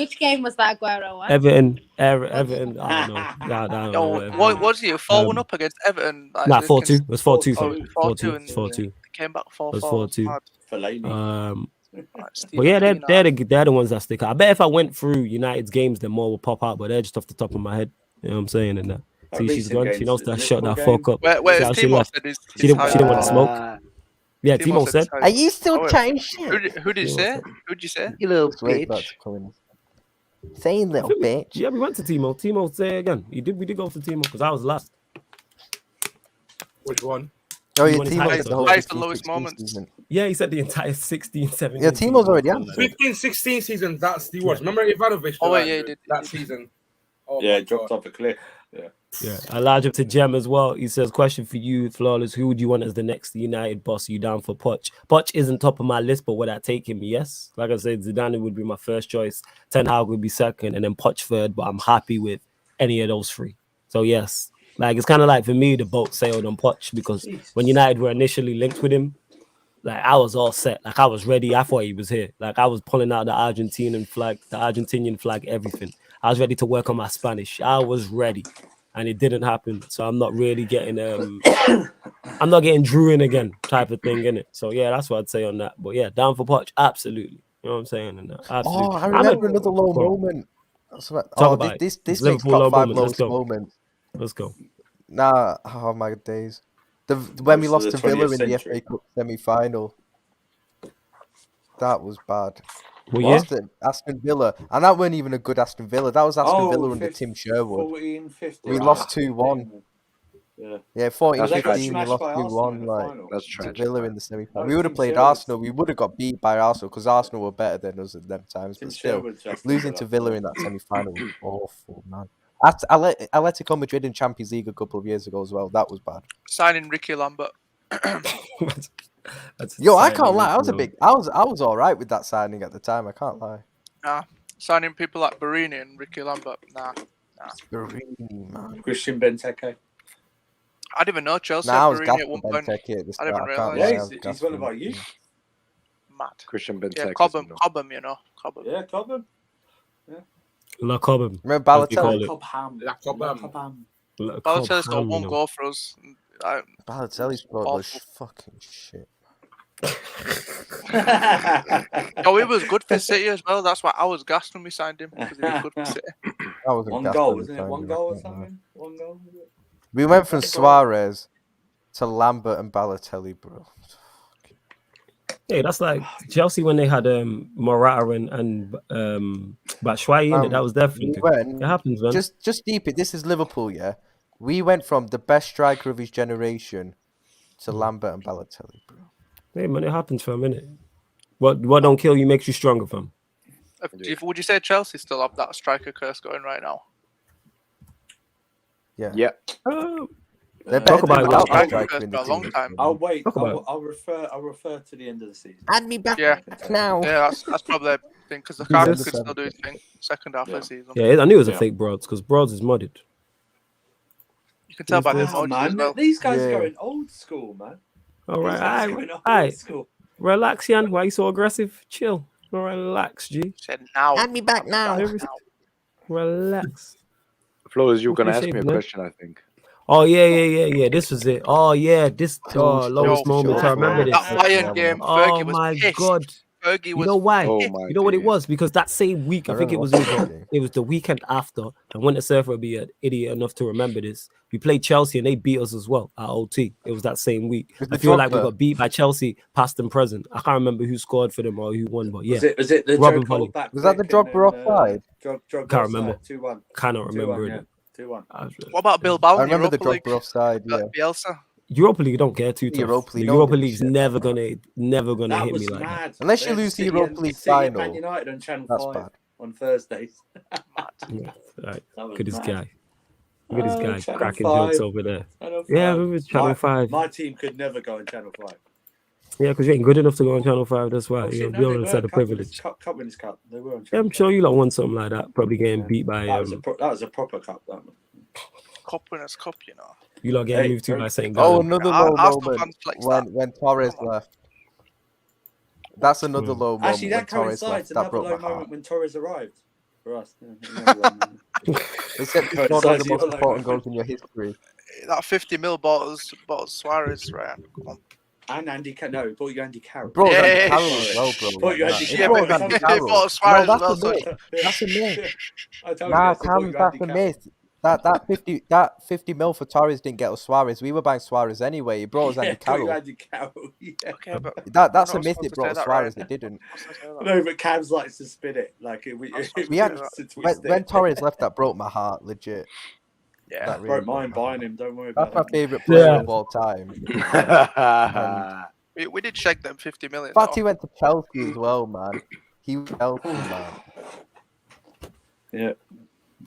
which game was that Aguero one? Everton. I don't know. I don't know. Yo, what was he? 4-1 up against Everton? Like, Nah, they 4-2. It can- was 4-2. Oh, fam. 4-2 4-2. and 4-2. They came back It was 4-4. 4-2. Mad. Fellaini. Like, Steve But yeah, McLean, they're the ones that stick out. I bet if I went through United's games, then more will pop out, but they're just off the top of my head. You know what I'm saying? And see, she's recent gone. She games, knows the to shut that Liverpool fuck up. Where See how is she Timo left. said his She didn't want to smoke. Yeah, Timo said. Are you still Oh, wait. chatting Who shit? did you say? Who'd you say? You little Just wait for that bitch. to come in. Saying little bitch. Yeah, we went to Timo. Timo, say again. We did go to Timo because I was last. Which one? Oh yeah, won his Timo highest- did the whole highest 15, and lowest 16 moments. season. Yeah, he said the entire 16, 17. Yeah, Timo's already answered. 15-16 season, that's the worst. Remember Ivanovic? Oh, yeah, he did. That season. Oh, Yeah, my dropped God. off a cliff. Yeah, I large up to Jem as well. He says, question for you, Flawless. Who would you want as the next United boss? Are you down for Poch? Poch isn't top of my list, but would I take him? Yes. Like I said, Zidane would be my first choice. Ten Hag would be second, and then Poch third, but I'm happy with any of those three. So, yes. Like, it's kind of like, for me, the boat sailed on Poch because when United were initially linked with him, like, I was all set. Like, I was ready. I thought he was here. Like, I was pulling out the Argentinian flag, everything. I was ready to work on my Spanish. I was ready. And it didn't happen. So I'm not really getting I'm not getting Drew in again type of thing, innit? So yeah, that's what I'd say on that. But yeah, down for Poch, absolutely. You know what I'm saying? And absolutely. Oh, I remember another low moment. Talk about it. This It's makes Liverpool top low 5 moment. Let's lowest go. moments. Let's go. Nah, oh my days. When we Most lost of to the Villa 20th in the century. FA Cup semi-final. That was bad. Well, yeah. Aston Villa. And that weren't even a good Aston Villa. That was Aston Villa under 50, Tim Sherwood. 14-15. We lost 2-1. Yeah. Yeah, 14-15, That's we tragic. lost by Arsenal 2-1. in the Like, final. That's to tragic. Villa man. in the semi-final. Oh, We would have Tim played Sherwood's- Arsenal. We would have got beat by Arsenal because Arsenal were better than us at them times. Tim But still, Sherwood's just losing to Villa in that semi-final was awful, man. Atletico Madrid in Champions League a couple of years ago as well. That was bad. Signing Ricky Lambert. That's Yo, I exciting, can't lie. I was Ricky, I was all right with that signing at the time. I can't lie. Nah. Signing people like Barini and Ricky Lambert. Nah. Barini, man. Christian Benteke. I didn't even know Chelsea Nah, I had was Barini gassed at one for point. Benteke at the I didn't start. I can't realise. lie. Yeah, I was he's gassed one for of our him. youth. Mad. Christian Yeah, Benteke. Cobham, you know. Cobham. Yeah, Cobham. La Cobham. Remember As they call Balotelli? it. Cobham. La Cobham. Cobham. La Balotelli's got Cobham, one you know. goal for us. Balotelli's squad was Awful. fucking shit. Oh, he was good for City as well. That's why I was gassed when we signed him because he was good for City. I was One gassed goal, when we wasn't it? signed One him, goal I or can't lie. something? One goal, was it? We went from One goal. Suarez to Lambert and Balotelli, bro. Hey, that's like Chelsea when they had Morata and Batshuayi in it. That was their We thing. went, It happens, man. just deep it. This is Liverpool, yeah. We went from the best striker of his generation to Lambert and Balotelli, bro. Hey, man, it happens for a minute. What don't kill you makes you stronger, fam. Would you say Chelsea still have that striker curse going right now? Yeah. Yeah. They're Talk better about than it. without a Striker striker curse in for the a long team. time. I'll wait. Talk about it. I'll refer to the end of the season. Add me back Yeah. now. Yeah, that's probably a thing because the Who's Lukaku in could the still do his thing second half of the season. Yeah, I knew it was a Yeah. fake Broads because Broads is modded. You can tell by the Who's Wow, emojis man. as well. These guys Yeah. are going old school, man. All These right, guys are going old all right. school. Relax, Yan. Why you so aggressive? Chill. All right, relax, G. Said now. Add me back now. Relax. Flores, you were going to Okay, ask me a man. question, I think. Oh yeah. This was it. Oh yeah, this Cool, lowest Yo, moment. I remember this. That Bayern game, Oh Fergie was my pissed. god. Fergie You was know why? Oh pissed. my You know what it days. was? Because that same week, I think it was remember it was the weekend after. And Winter Surfer would be an idiot enough to remember this. We played Chelsea and they beat us as well at OT. It was that same week. Was I the feel like we Drogba? got beat by Chelsea, past and present. I can't remember who scored for them or who won, but yeah, Was it the Robin Joe Volley. Cole back Was that the flick and Drogba then, offside? Drogba Can't remember. offside, 2-1. cannot 2-1, remember yeah. it. 2-1. What about Bilbao I in remember the Europa League? Drogba offside, yeah. Bielsa. Europa League don't care too tough. Europa The League don't Europa give a League's shit never about gonna That hit was me like that. mad. Unless They you had lose the City Europa and- League City and final, Man United on Channel that's 5 bad. on Thursdays. Yeah, right. That was Good as mad. guy. Look at this guy Channel cracking 5. jokes over there. Channel Yeah, 5. we was Channel 5. My team could never go on Channel 5. Yeah, because you ain't good enough to go on Channel 5. That's why. Oh, You shit, know, no, we they don't were. set the privilege. Cup Winners' Cup. They were on Yeah, Channel I'm sure 5. you lot won something like that. Probably getting Yeah. beat by That was a proper cup, that one. Cup Winners' Cup, you know. you lot getting Hey, moved to by St. Oh, Gallen. another Ar- low Arsenal moment fans flex that. when Torres left. That's another Hmm. low moment Actually, that when Torres left. coincides That another broke low my heart. moment when Torres arrived for us. Yeah, another low moment. Except you scored one of the Coincides most your low important moment. goals in your history. That 50 mil bought us Suarez, right? Come on. And Andy Carroll. No, he bought you Andy Carroll. Bro, Yeah, Andy yeah, Carroll yeah. as well, bro. Bought you like Andy that. He Yeah, brought but Andy they Carroll. bought Suarez No, as well. that's a myth. So That's a myth. I told Nah, you, they bought Cam, you that's Andy a Carroll. myth. That 50 mil for Torres didn't get us Suarez. We were buying Suarez anyway. It brought us Andy Carroll. Andy Carroll. Yeah. Okay, but That's we're a not myth. supposed It to brought say us that, Suarez. right? It didn't. We're supposed to say that. No, but Cavs likes to spin it. Like That's supposed We to had do that. to twist when it. Torres left, that broke my heart. Legit. Yeah. That really Broke broke mine my buying heart. him. Don't worry That's about my it. favorite player Yeah. of all time. We did shake them 50 million. In fact, though. he went to Chelsea as well, man. He was Chelsea, man. Yeah.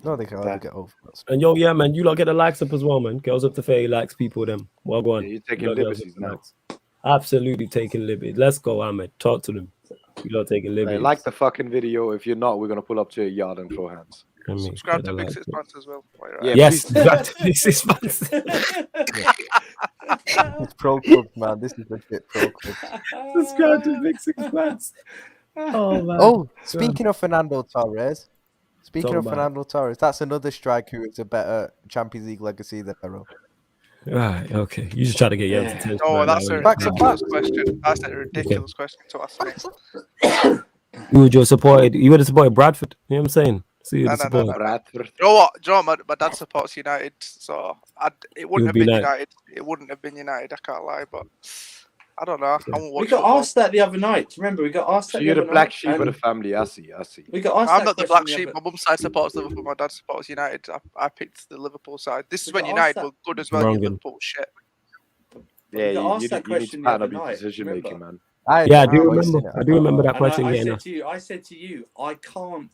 No, they can ever get over us. And yo, yeah, man, you lot get the likes up as well, man. Girls up to 30 likes, people, them. Well, go on. Yeah, you're You taking lot girls up liberties to now. likes. Absolutely taking liberties. Let's go, Ahmed. Talk to them. You lot taking Hey, liberties. like the fucking video. If you're not, we're gonna pull up to your yard and throw hands. I mean, Subscribe get to the Big likes Six up. Pants as well. while you're at Yeah, it. Yes, please. exactly. This is fancy. It's pro clubs, man. This is legit pro clubs. Subscribe to Big Six Pants. Oh, man. Oh, speaking of Fernando Torres, Talk about it. that's another striker who has a better Champions League legacy than Eero. Right, okay. You just try to get your attention. Oh, right that's now, a innit? Back to ridiculous back. question. That's a ridiculous question to ask me. You would have supported Bradford. You know what I'm saying? So you'd have No. supported. Bradford. You know what? My dad supports United, so it wouldn't would have be been nice. United. It wouldn't have been United. I can't lie, but I don't know. I won't We watch got football. asked that the other night. Do you remember? We got asked So that you're the the other black night, sheep of and the family. I see. we got asked I'm that not the question black the sheep. other- My mum's side supports Liverpool. My dad supports United. I picked the Liverpool side. This is We when got United asked were good as well. Wrong and in. Liverpool was shit. We Yeah, got you asked need that to question the pattern other up your night. decision Remember? making, man. Yeah, I do voice in remember. it. I do remember that And question I getting said asked. to you, I can't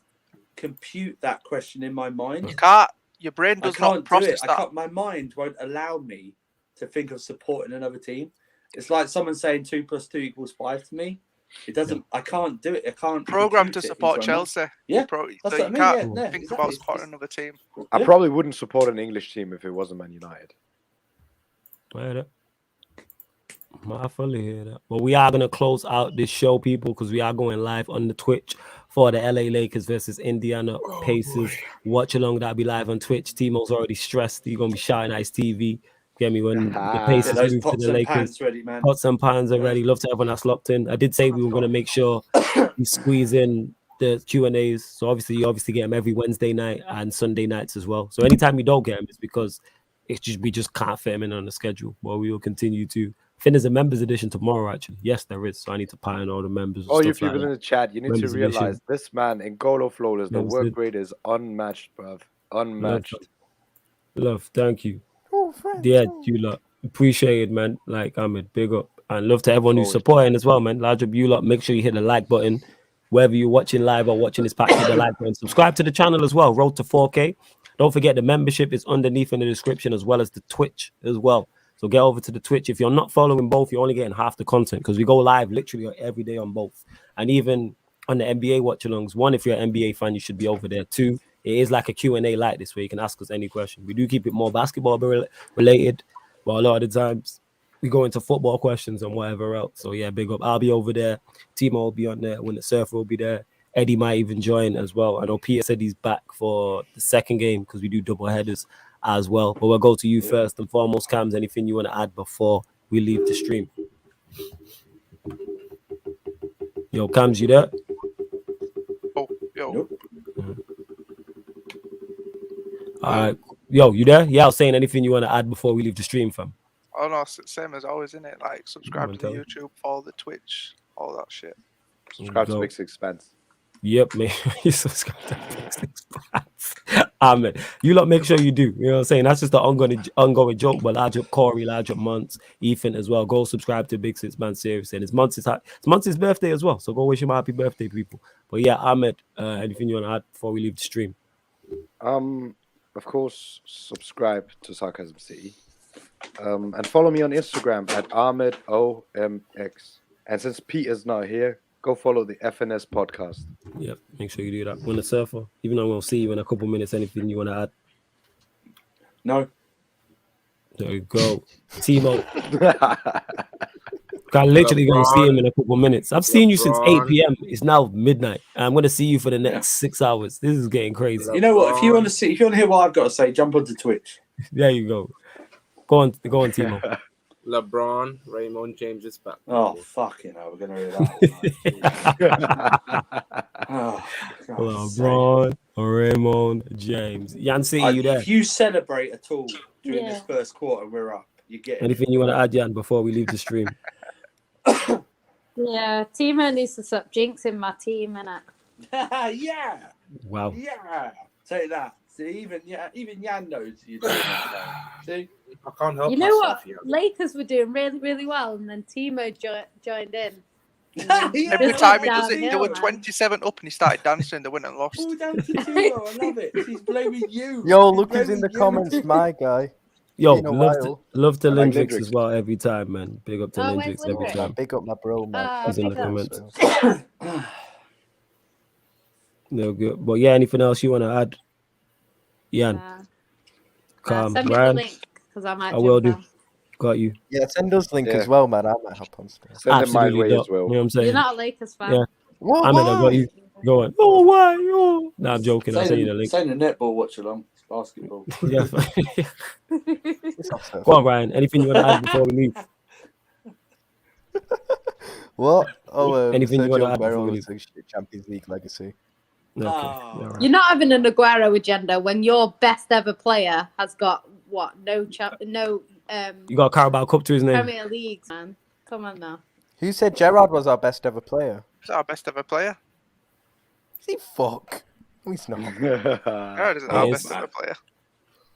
compute that question in my mind. You can't. Your brain I does not can't do it. process I that. can't. My mind won't allow me to think of supporting another team. It's like someone saying 2 + 2 = 5 to me. It doesn't. I can't do it. I can't. Programmed to compute it support into my mind. Chelsea. Yeah, So that's you what I mean. can't Yeah, no, think exactly. about It's supporting just- another team. I Yeah. probably wouldn't support an English team if it wasn't Man United. I hear that. I fully hear that. But we are gonna close out this show, people, because we are going live on the Twitch for the LA Lakers versus Indiana Pacers. Watch along, that'll be live on Twitch. Timo's already stressed. You're gonna be shouting at his TV. Get me when the Get Pacers Get those move to pots the and Lakers. pans ready, man. Pots and pans are ready. Love to everyone that's locked in. I did say we were gonna make sure we squeeze in the Q&As. So obviously you get them every Wednesday night and Sunday nights as well. So anytime you don't get them, it's because we just can't fit them in on the schedule. But we will continue to. I think there's a members edition tomorrow, actually. Yes, there is. So I need to pile all the members. And All you stuff people like in that. the chat, you need Members to realize edition. this man in Golo Flawless, the Members work ed- rate is unmatched, bruv. Unmatched. Love, thank you. Oh, friends. Yeah, you lot. Appreciate it, man. Like, Ahmed, big up. And love to everyone who's Always. supporting as well, man. Large up you lot. Make sure you hit the like button. Whether you're watching live or watching this pack, hit the like button. Subscribe to the channel as well. Road to 4K. Don't forget the membership is underneath in the description as well as the Twitch as well. So get over to the Twitch. If you're not following both, you're only getting half the content because we go live literally every day on both. And even on the NBA watch-alongs, one, if you're an NBA fan, you should be over there. Two, it is like a Q&A like this where you can ask us any question. We do keep it more basketball related, but a lot of the times we go into football questions and whatever else. So yeah, big up. I'll be over there. Timo will be on there. When the Surfer will be there. Eddie might even join as well. I know Peter said he's back for the second game because we do double headers as well. But we'll go to you first and foremost, Cams. Anything you want to add before we leave the stream? Yo, Cams, you there? Oh, yo. Nope. All right. Yo, you there? Yeah, I was saying anything you want to add before we leave the stream, fam. Oh no, same as always, isn't it? Like subscribe to the tell me. YouTube, follow the Twitch, all that shit. Subscribe to Go. Big Six Pants. Yep, make sure you subscribe to Big Six Pants. Amen. You lot make sure you do. You know what I'm saying? That's just the ongoing joke. But large up Corey, large up Monts, Ethan as well. Go subscribe to Big Six Man Series. And it's Monts' birthday as well. So go wish him a happy birthday, people. But yeah, Ahmed, anything you want to add before we leave the stream? Of course, subscribe to Sarcasm City. And follow me on Instagram at AhmedOMX. And since Pete is not here, go follow the FNS podcast. Yep, make sure you do that. When the Surfer, even though I'm going to see you in a couple minutes, anything you want to add? No. There you go. Timo. I'm literally going to see him in a couple minutes. I've seen you since 8 p.m. It's now midnight. I'm going to see you for the next 6 hours. This is getting crazy. You know what? If you want to hear what I've got to say, jump onto Twitch. There you go. Go on, Timo. LeBron, Raymond James is back. Oh, fucking hell. We're going to hear that. Oh, LeBron. Raymond James. Jan City, you there? If you celebrate at all during Yeah. this first quarter, we're up. You get Anything you want to add, Jan, before we leave the stream? Yeah, Timo needs to stop jinxing my team, innit? Yeah. Wow. Yeah. Say that. See, even Jan knows you're doing that. See? I can't help You know myself what? here. Lakers were doing really, really well, and then Timo joined in. Yeah. Every This time was he does it, they downhill, were man. 27 up and he started dancing. They went and lost. All down to Timo. I love it. He's blaming you. Yo, He's look who's in blaming the you. comments, my guy. Yo, Been a love while. to I like Lindrix Lindrix. as well every time, man. Big up to Oh, where's Lindrix every Lindrix? time. Big up my bro, man. He's in the big up. comments. So, No good. But yeah, anything else you want to add? Jan, calm. Send me the Ryan, link because I might I will jump do. on. Got you. yeah, send us link Yeah. as well, man. I might hop on still. Send them my Absolutely way not. as well. You know what I'm saying? You're not a Lakers fan. Yeah. What? I mean, I got you going. Oh, why? Oh. Nah, I'm joking. I'll send you the link. Saying the netball watch along. It's basketball. Yeah. It's not so Go on, Ryan. Anything you want to add before we leave? What? Oh, Anything you wanna Sergio add before we Aguero's Champions League legacy. Okay. Oh. All right. You're not having an Aguero agenda when your best ever player has got what? No You got a Carabao Cup to his name. Premier Leagues, man. Come on now. Who said Gerrard was our best ever player? He's our best ever player. Is he fuck? No, he's not. Gerrard isn't our Yes. best ever player.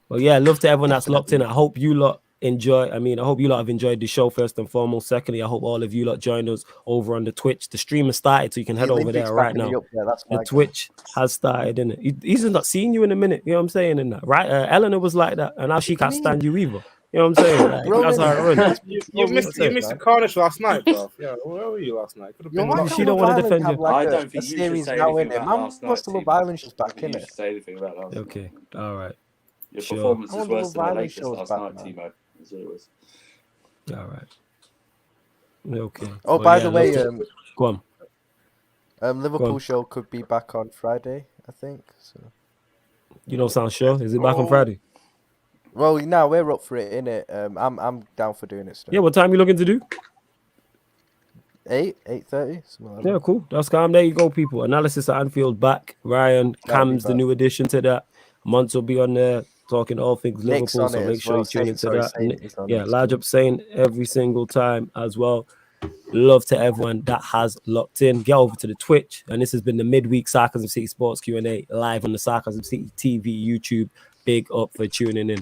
Well, yeah, love to everyone that's locked in. I hope you lot enjoy. I hope you lot have enjoyed the show first and foremost. Secondly, I hope all of you lot joined us over on the Twitch. The stream has started, so you can head over there right now. That's The my Twitch has started, innit? He's not seeing you in a minute. You know what I'm saying? In that, right? Eleanor was like that, and now she can't stand you either. You know what I'm saying? Like, Bro, that's how it runs. You missed the carnage last night, bro. Yeah, where were you last night? Could have Yo, been why locked. She can't don't Love wanna Island defend have you. like I a don't think you should series say now anything in it? about Man, last night, must Love Timo. Island's just I back don't think in you it. should say anything about last night. Okay, all right, Your Sure. performance I was wonder worse Love than the Island Lakers show's last back night, now. Timo. That's what it was. all right. Okay. Oh, Well, by yeah, the way, love to- go on. Liverpool on. show could be back on Friday, I think. So. You don't sound sure. Is it back on Oh. Friday? Well, now we're up for it, innit? I'm down for doing it still. Yeah. What time you looking to do? 8:30, something like Yeah, that. cool. That's calm. There you go, people. Analysis at Anfield back. Ryan, That'll be Cam's the back. new addition to that. Months will be on there talking all things Nick's Liverpool. on So it make as sure well. you tune into that. Saint And is on yeah, it large too. up saying every single time as well. Love to everyone that has locked in. Get over to the Twitch. And this has been the midweek Sarcasm City Sports Q&A live on the Sarcasm City TV YouTube. Big up for tuning in.